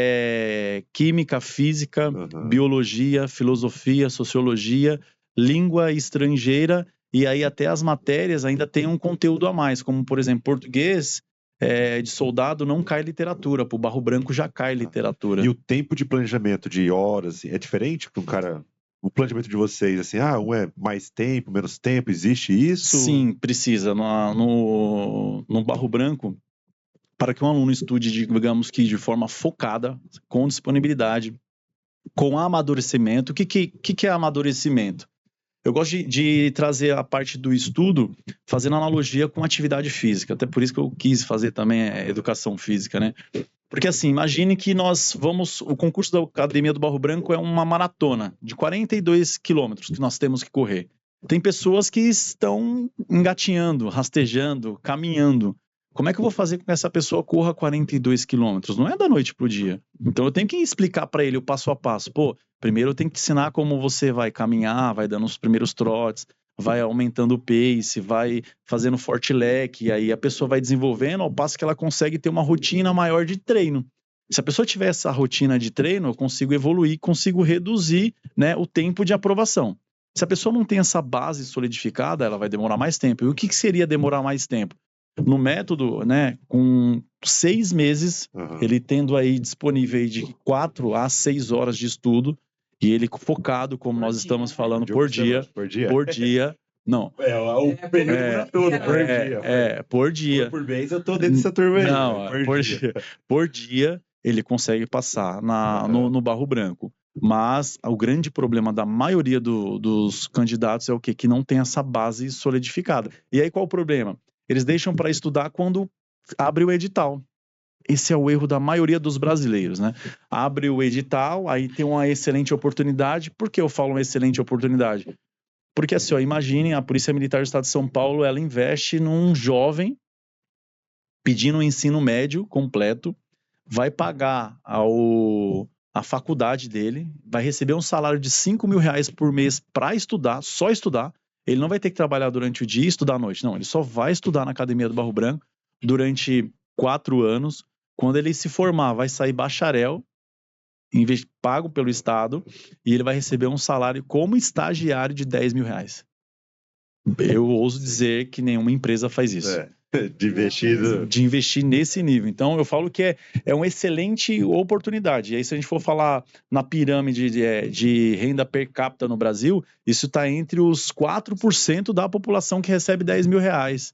química, física, biologia, filosofia, sociologia, língua estrangeira, e aí até as matérias ainda tem um conteúdo a mais, como, por exemplo, português de soldado não cai literatura, para o Barro Branco já cai literatura. E o tempo de planejamento de horas é diferente para um cara... O planejamento de vocês, assim, um é mais tempo, menos tempo, existe isso? Sim, precisa. No Barro Branco, para que um aluno estude, digamos que de forma focada, com disponibilidade, com amadurecimento. O que é amadurecimento? Eu gosto de trazer a parte do estudo, fazendo analogia com atividade física. Até por isso que eu quis fazer também educação física, né? Porque assim, imagine que o concurso da Academia do Barro Branco é uma maratona de 42 quilômetros que nós temos que correr. Tem pessoas que estão engatinhando, rastejando, caminhando. Como é que eu vou fazer com que essa pessoa corra 42 quilômetros? Não é da noite pro dia. Então eu tenho que explicar para ele o passo a passo. Primeiro eu tenho que ensinar como você vai caminhar, vai dando os primeiros trotes, vai aumentando o pace, vai fazendo forte-leque, e aí a pessoa vai desenvolvendo ao passo que ela consegue ter uma rotina maior de treino. Se a pessoa tiver essa rotina de treino, eu consigo evoluir, consigo reduzir, né, o tempo de aprovação. Se a pessoa não tem essa base solidificada, ela vai demorar mais tempo. E o que seria demorar mais tempo? No método, né, com 6 meses, ele tendo aí disponível aí de 4 a 6 horas de estudo, e ele focado, como nós estamos falando, por dia, Não. O período todo, por dia. Por dia. Por mês eu tô dentro dessa turma aí. Não, por dia ele consegue passar no Barro Branco. Mas o grande problema da maioria dos candidatos é o quê? Que não tem essa base solidificada. E aí qual o problema? Eles deixam para estudar quando abre o edital. Esse é o erro da maioria dos brasileiros, né? Abre o edital, aí tem uma excelente oportunidade. Por que eu falo uma excelente oportunidade? Porque assim, ó, imaginem, a Polícia Militar do Estado de São Paulo, ela investe num jovem pedindo um ensino médio completo, vai pagar a faculdade dele, vai receber um salário de R$5.000 por mês para estudar, só estudar. Ele não vai ter que trabalhar durante o dia e estudar à noite. Não, ele só vai estudar na Academia do Barro Branco durante 4 anos. Quando ele se formar, vai sair bacharel, pago pelo Estado, e ele vai receber um salário como estagiário de R$10.000. Eu ouso dizer que nenhuma empresa faz isso. De investir nesse nível. Então, eu falo que é uma excelente oportunidade. E aí, se a gente for falar na pirâmide de renda per capita no Brasil, isso está entre os 4% da população que recebe R$10.000.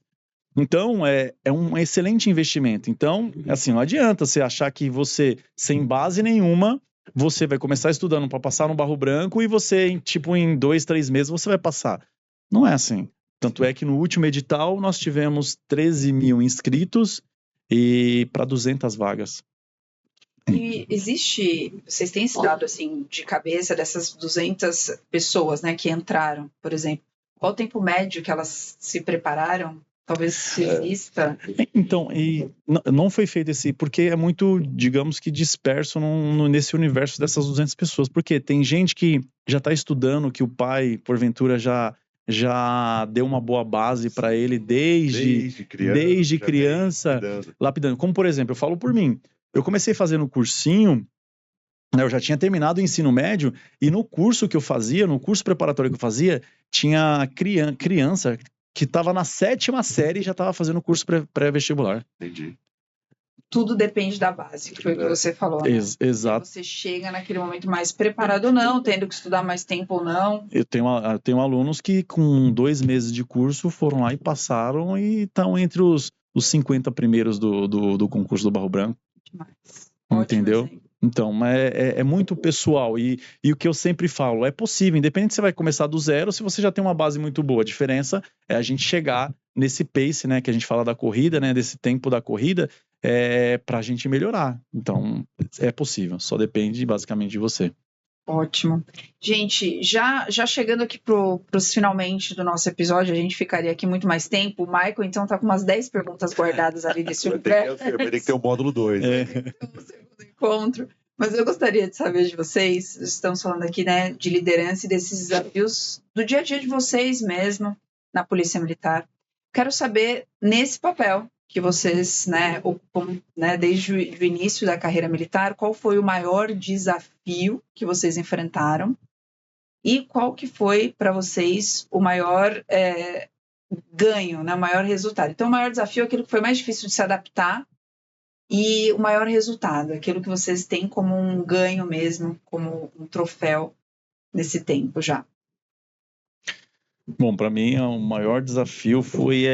Então, é um excelente investimento. Então, assim, não adianta você achar que você, sem base nenhuma, você vai começar estudando para passar no Barro Branco e você, tipo, em 2, 3 meses, você vai passar. Não é assim. Tanto é que no último edital nós tivemos 13.000 inscritos e para 200 vagas. E vocês têm esse dado assim de cabeça dessas 200 pessoas, né, que entraram, por exemplo? Qual o tempo médio que elas se prepararam? Talvez exista. Então, e não foi feito porque é muito, digamos que disperso nesse universo dessas 200 pessoas. Porque tem gente que já está estudando, que o pai, porventura, já deu uma boa base para ele desde criança lapidando. Como, por exemplo, eu falo por mim. Eu comecei fazendo cursinho, né, eu já tinha terminado o ensino médio, e no curso que eu fazia, no curso preparatório que eu fazia, tinha criança que estava na 7ª série e já estava fazendo curso pré-vestibular. Entendi. Tudo depende da base, que foi o que você falou. Né? Exato. Você chega naquele momento mais preparado ou não, tendo que estudar mais tempo ou não. Eu tenho alunos que com 2 meses de curso foram lá e passaram e estão entre os 50 primeiros do concurso do Barro Branco. Demais. Entendeu? Então, é muito pessoal. E o que eu sempre falo, é possível, independente se você vai começar do zero, se você já tem uma base muito boa. A diferença é a gente chegar nesse pace, né, que a gente fala da corrida, né, desse tempo da corrida, para a gente melhorar. Então, é possível, só depende basicamente de você. Ótimo. Gente, já chegando aqui pros finalmente do nosso episódio, a gente ficaria aqui muito mais tempo. O Michael, então, tá com umas 10 perguntas guardadas ali desse universo. Vai ter que ter o módulo 2. Né? O segundo encontro. Mas eu gostaria de saber de vocês, estamos falando aqui, né, de liderança e desses desafios do dia a dia de vocês mesmo na Polícia Militar. Quero saber, nesse papel que vocês, né, ocupam, né, desde o início da carreira militar, qual foi o maior desafio que vocês enfrentaram e qual que foi para vocês o maior ganho, né, o maior resultado. Então, o maior desafio é aquilo que foi mais difícil de se adaptar e o maior resultado, aquilo que vocês têm como um ganho mesmo, como um troféu nesse tempo já. Bom, para mim, o maior desafio foi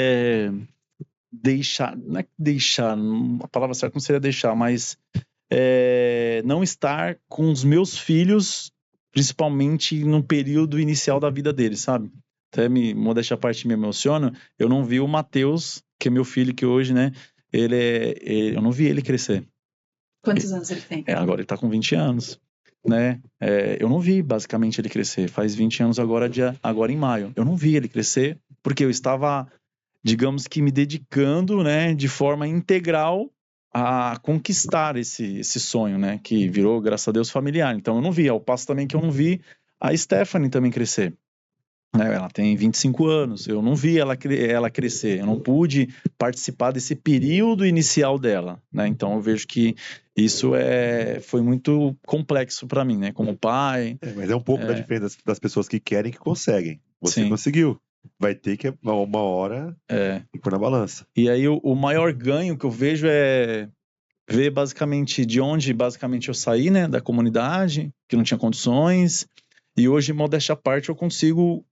deixar, não é deixar, a palavra certa não seria deixar, mas não estar com os meus filhos, principalmente no período inicial da vida deles, sabe? Até modéstia à parte me emociona, eu não vi o Matheus, que é meu filho, que hoje, né, eu não vi ele crescer. Quantos anos ele tem? Agora ele tá com 20 anos, né? Eu não vi basicamente ele crescer, faz 20 anos agora em maio. Eu não vi ele crescer, porque eu estava, digamos que me dedicando, né, de forma integral a conquistar esse sonho, né, que virou, graças a Deus, familiar. Então eu não vi, ao passo também que eu não vi a Stephanie também crescer. Ela tem 25 anos, eu não vi ela crescer, eu não pude participar desse período inicial dela, né? Então eu vejo que isso foi muito complexo para mim, né? Como pai. Mas é um pouco da diferença das pessoas que querem e que conseguem. Você conseguiu. Vai ter que, uma hora, pôr na balança. E aí o maior ganho que eu vejo é ver basicamente de onde basicamente eu saí, né? Da comunidade, que não tinha condições. E hoje, modéstia à parte, eu consigo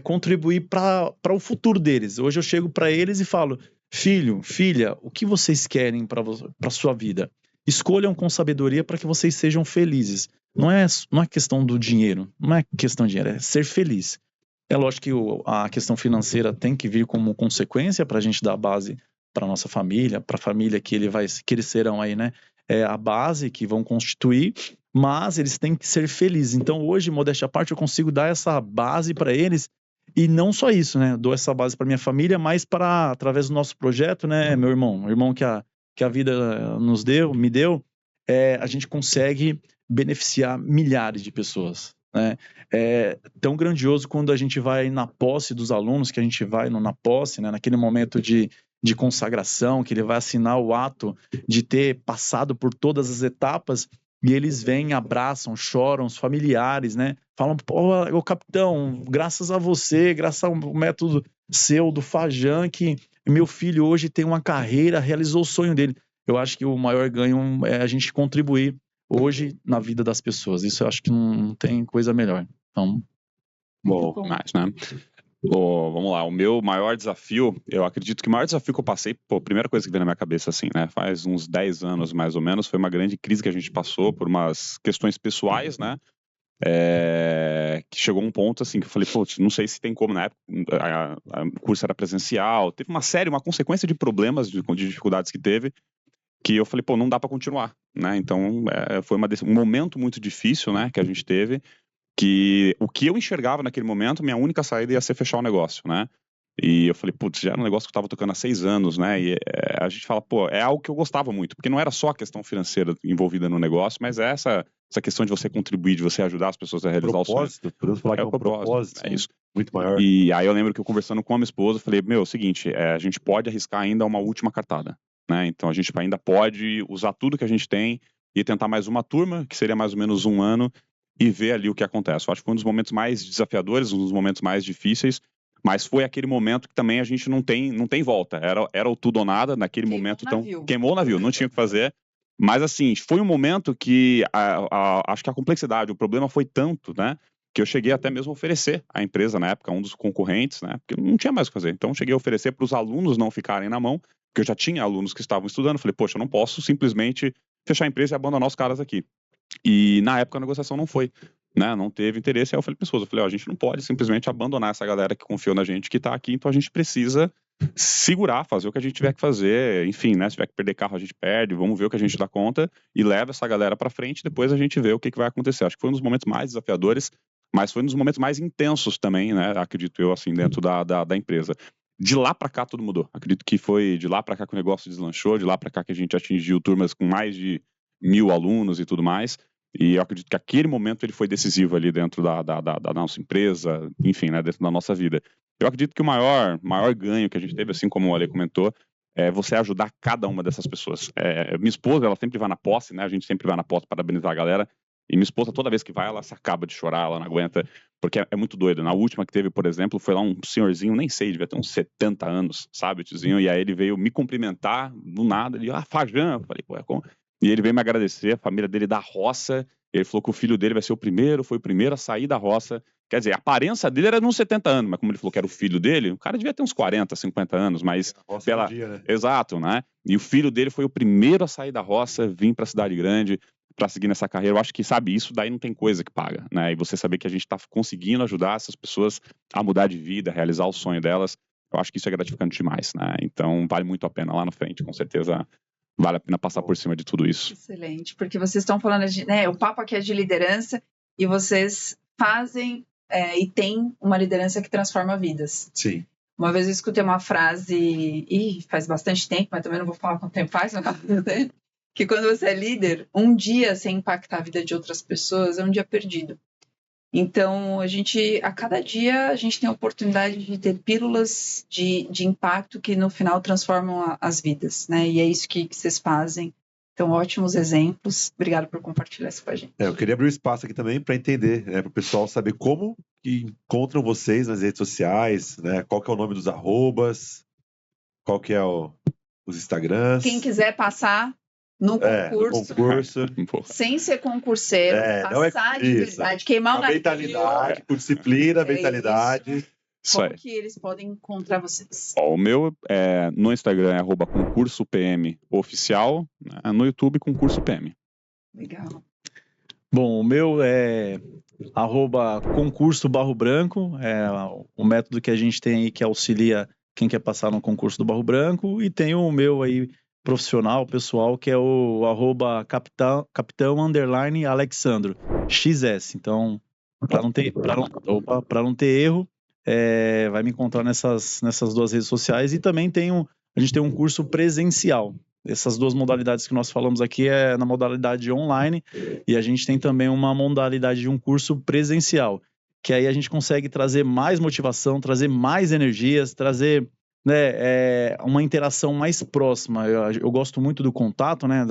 contribuir para o futuro deles. Hoje eu chego para eles e falo: filho, filha, o que vocês querem para sua vida? Escolham com sabedoria para que vocês sejam felizes. Não é questão do dinheiro, não é questão de dinheiro, é ser feliz. É lógico que a questão financeira tem que vir como consequência para a gente dar a base para nossa família, para a família que eles serão aí, né? É a base que vão constituir, mas eles têm que ser felizes. Então hoje, modéstia à parte, eu consigo dar essa base para eles, e não só isso, né? Eu dou essa base para minha família, mas através do nosso projeto, né, meu irmão que a vida me deu, a gente consegue beneficiar milhares de pessoas, né? É tão grandioso quando a gente vai na posse dos alunos, que a gente vai na posse, né, naquele momento de consagração, que ele vai assinar o ato de ter passado por todas as etapas, e eles vêm, abraçam, choram, os familiares, né? Falam: pô, capitão, graças a você, graças ao método seu, do Fajan, que meu filho hoje tem uma carreira, realizou o sonho dele. Eu acho que o maior ganho é a gente contribuir hoje na vida das pessoas. Isso eu acho que não tem coisa melhor. Então, bom, mais, né? Vamos lá, o meu maior desafio, eu acredito que o maior desafio que eu passei, a primeira coisa que veio na minha cabeça, assim, né, faz uns 10 anos mais ou menos, foi uma grande crise que a gente passou por umas questões pessoais, né, que chegou um ponto, assim, que eu falei: putz, não sei se tem como, na época, o curso era presencial, teve uma consequência de problemas, de dificuldades que teve, que eu falei: pô, não dá para continuar, né, então foi um momento muito difícil, né, que a gente teve, que o que eu enxergava naquele momento, minha única saída ia ser fechar o negócio, né? E eu falei: putz, já era um negócio que eu estava tocando há 6 anos, né? E a gente fala: pô, é algo que eu gostava muito, porque não era só a questão financeira envolvida no negócio, mas é essa questão de você contribuir, de você ajudar as pessoas a realizar o sonho. Podemos falar que é um propósito, é isso. Muito maior. E aí eu lembro que eu conversando com a minha esposa, eu falei: meu, é o seguinte, a gente pode arriscar ainda uma última cartada, né? Então a gente ainda pode usar tudo que a gente tem e tentar mais uma turma, que seria mais ou menos 1 ano, e ver ali o que acontece. Eu acho que foi um dos momentos mais desafiadores, um dos momentos mais difíceis, mas foi aquele momento que também a gente não tem volta. Era o tudo ou nada naquele momento. Então, queimou o navio, não tinha o que fazer. Mas assim, foi um momento que acho que a complexidade, o problema foi tanto, né, que eu cheguei até mesmo a oferecer à empresa na época, um dos concorrentes, né, porque não tinha mais o que fazer. Então, eu cheguei a oferecer para os alunos não ficarem na mão, porque eu já tinha alunos que estavam estudando. Falei: poxa, eu não posso simplesmente fechar a empresa e abandonar os caras aqui. E na época a negociação não foi, né? Não teve interesse. Aí eu falei para minha esposa, a gente não pode simplesmente abandonar essa galera que confiou na gente, que tá aqui, então a gente precisa segurar, fazer o que a gente tiver que fazer, enfim, né? Se tiver que perder carro, a gente perde, vamos ver o que a gente dá conta e leva essa galera para frente, depois a gente vê o que vai acontecer. Acho que foi um dos momentos mais desafiadores, mas foi um dos momentos mais intensos também, né? Acredito eu, assim, dentro da empresa. De lá para cá tudo mudou. Acredito que foi de lá para cá que o negócio deslanchou, de lá para cá que a gente atingiu turmas com mais de 1.000 alunos e tudo mais, e eu acredito que aquele momento ele foi decisivo ali dentro da nossa empresa, enfim, né, dentro da nossa vida. Eu acredito que o maior ganho que a gente teve, assim como o Ale comentou, é você ajudar cada uma dessas pessoas. Minha esposa, ela sempre vai na posse, né, a gente sempre vai na posse para parabenizar a galera, e minha esposa, toda vez que vai, ela se acaba de chorar, ela não aguenta, porque é muito doido. Na última que teve, por exemplo, foi lá um senhorzinho, nem sei, devia ter uns 70 anos, sabe, o tiozinho, e aí ele veio me cumprimentar, do nada, ele: Fajan, eu falei: pô, como? E ele veio me agradecer, a família dele da roça, ele falou que o filho dele vai ser foi o primeiro a sair da roça. Quer dizer, a aparência dele era de uns 70 anos, mas como ele falou que era o filho dele, o cara devia ter uns 40, 50 anos, mas Né? Exato, né? E o filho dele foi o primeiro a sair da roça, vir para a cidade grande, para seguir nessa carreira. Eu acho que, sabe, isso daí não tem coisa que paga, né? E você saber que a gente está conseguindo ajudar essas pessoas a mudar de vida, a realizar o sonho delas, eu acho que isso é gratificante demais, né? Então, vale muito a pena lá na frente, com certeza. Vale a pena passar por cima de tudo isso. Excelente, porque vocês estão falando de, né, o papo aqui é de liderança e vocês fazem e têm uma liderança que transforma vidas. Sim. Uma vez eu escutei uma frase, faz bastante tempo, mas também não vou falar quanto tempo faz, que quando você é líder, um dia sem impactar a vida de outras pessoas é um dia perdido. Então, a cada dia, a gente tem a oportunidade de ter pílulas de impacto que no final transformam as vidas, né? E é isso que vocês fazem. Então, ótimos exemplos. Obrigada por compartilhar isso com a gente. Eu queria abrir um espaço aqui também para entender, né, para o pessoal saber como que encontram vocês nas redes sociais, né? Qual que é o nome dos arrobas, qual que é os Instagrams. Quem quiser passar no No concurso, concurso. sem ser concurseiro, Não é passar de isso. verdade, queimar Com o a navio. mentalidade, com disciplina, É mentalidade. Isso aí. Como que eles podem encontrar vocês? Ó, o meu no Instagram é @concurso_PM_oficial, né? No YouTube concurso PM. Legal. Bom, o meu é @concurso_Barro Branco, é o método que a gente tem aí que auxilia quem quer passar no concurso do Barro Branco, e tem o meu aí profissional, pessoal, que é o @capitão_Alexandro, XS. Então, para não ter erro, vai me encontrar nessas duas redes sociais. E também a gente tem um curso presencial. Essas duas modalidades que nós falamos aqui é na modalidade online, e a gente tem também uma modalidade de um curso presencial, que aí a gente consegue trazer mais motivação, trazer mais energias, trazer, né, uma interação mais próxima. Eu gosto muito do contato, né,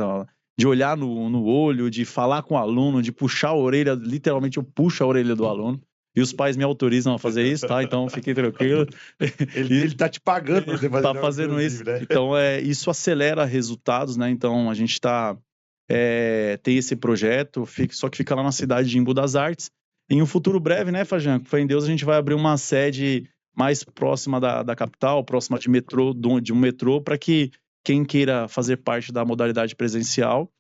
de olhar no olho, de falar com o aluno, de puxar a orelha, literalmente eu puxo a orelha do aluno. E os pais me autorizam a fazer isso, tá? Então fiquem tranquilos. Ele tá te pagando pra você fazer Tá fazendo isso. Né? Então, isso acelera resultados, né? Então, a gente tem esse projeto, só que fica lá na cidade de Embu das Artes. Em um futuro breve, né, Fajan? Com fé em Deus, a gente vai abrir uma sede mais próxima da capital, próxima de um metrô, para que quem queira fazer parte da modalidade presencial,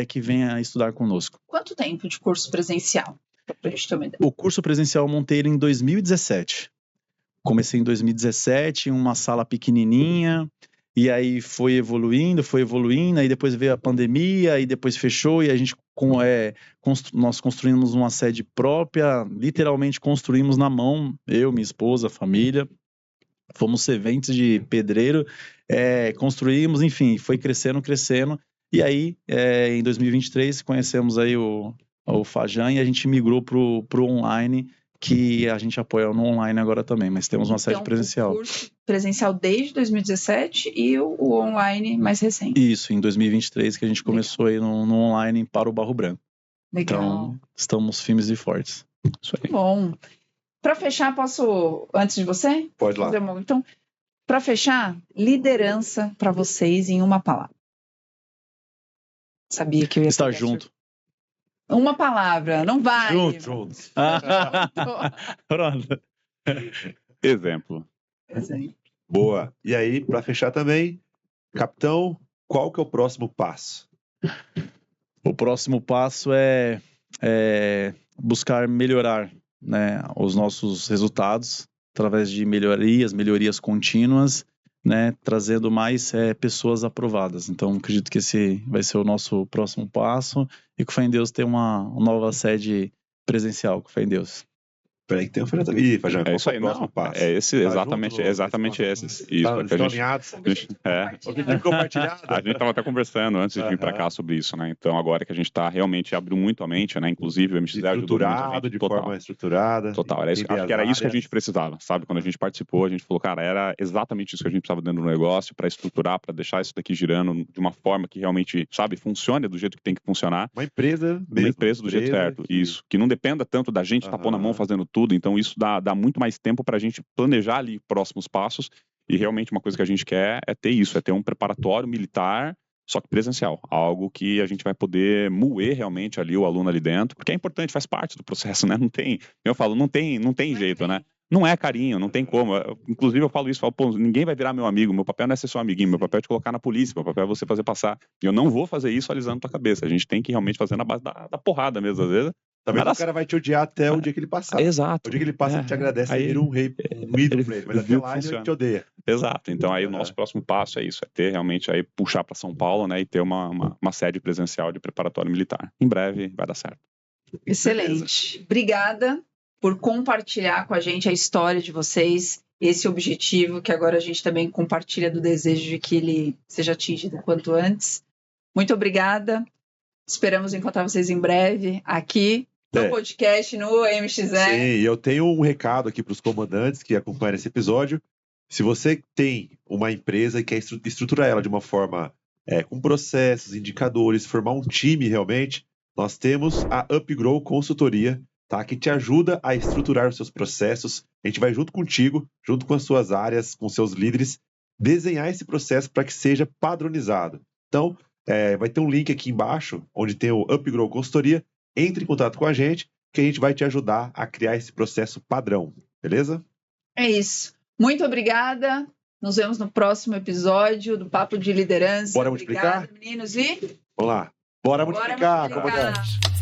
que venha estudar conosco. Quanto tempo de curso presencial? Pra gente ter uma ideia. O curso presencial eu montei ele em 2017. Comecei em 2017, em uma sala pequenininha, e aí foi evoluindo, aí depois veio a pandemia, aí depois fechou, e a gente nós construímos uma sede própria, literalmente construímos na mão, eu, minha esposa, família, fomos serventes de pedreiro, construímos, enfim, foi crescendo, e aí em 2023 conhecemos aí o Fajan, e a gente migrou pro online, que a gente apoia no online agora também, mas temos uma sede presencial. O curso presencial desde 2017 e o online mais recente. Isso, em 2023 que a gente começou aí no online para o Barro Branco. Legal. Então, estamos firmes e fortes. Isso aí. Bom, para fechar, posso, antes de você? Pode lá. Então, para fechar, liderança para vocês em uma palavra. Sabia que eu ia estar junto. Uma palavra, não vale. Juntos. Pronto. Exemplo. Boa. E aí, para fechar também, capitão, qual que é o próximo passo? O próximo passo é buscar melhorar, né, os nossos resultados através de melhorias contínuas, né, trazendo mais pessoas aprovadas. Então, acredito que esse vai ser o nosso próximo passo, e com fé em Deus ter uma nova sede presencial, com fé em Deus. Peraí que tem um filho também. Ih, Fajan, qual isso aí, é o próximo passo? É esse, exatamente esses. Isso, Estão alinhados? Objetivo compartilhado. A gente estava até conversando antes de vir para cá sobre isso, né? Então, agora que a gente está realmente abriu muito a mente, né? Inclusive, o MX ajudou muito a gente. De forma estruturada. Total. Acho que era isso que a gente precisava, sabe? Quando a gente participou, a gente falou, cara, era exatamente isso que a gente precisava dentro do negócio para estruturar, para deixar isso daqui girando de uma forma que realmente, sabe, funcione do jeito que tem que funcionar. Uma empresa do jeito certo. Isso. Que não dependa tanto da gente tá pondo a mão fazendo tudo. Então, isso dá muito mais tempo para a gente planejar ali próximos passos, e realmente uma coisa que a gente quer é ter isso, é ter um preparatório militar, só que presencial, algo que a gente vai poder moer realmente ali o aluno ali dentro, porque é importante, faz parte do processo, né? Não tem, eu falo, não tem jeito, né? Não é carinho, não tem como. Inclusive eu falo isso, pô, ninguém vai virar meu amigo, meu papel não é ser seu amiguinho, meu papel é te colocar na polícia, meu papel é você fazer passar. E eu não vou fazer isso alisando tua cabeça, a gente tem que realmente fazer na base da porrada mesmo, às vezes. Talvez o cara vai te odiar até o dia que ele passar. Exato. O dia que ele passa, ele te agradece, aí vira um rei, um ídolo pra ele. Mas até lá ele te odeia. Exato. Então aí o nosso próximo passo é isso, é ter realmente aí puxar para São Paulo, né, e ter uma sede presencial de preparatório militar. Em breve vai dar certo. Excelente. Obrigada por compartilhar com a gente a história de vocês, esse objetivo que agora a gente também compartilha do desejo de que ele seja atingido o quanto antes. Muito obrigada. Esperamos encontrar vocês em breve aqui no podcast, no MXE. Sim, e eu tenho um recado aqui para os comandantes que acompanham esse episódio. Se você tem uma empresa e quer estruturar ela de uma forma com processos, indicadores, formar um time realmente, nós temos a UpGrow Consultoria, tá? Que te ajuda a estruturar os seus processos. A gente vai junto contigo, junto com as suas áreas, com seus líderes, desenhar esse processo para que seja padronizado. Então, vai ter um link aqui embaixo, onde tem o Upgrow Consultoria. Entre em contato com a gente, que a gente vai te ajudar a criar esse processo padrão, beleza? É isso. Muito obrigada. Nos vemos no próximo episódio do Papo de Liderança. Bora multiplicar? Obrigada, meninos. E Vamos lá. Bora multiplicar. multiplicar.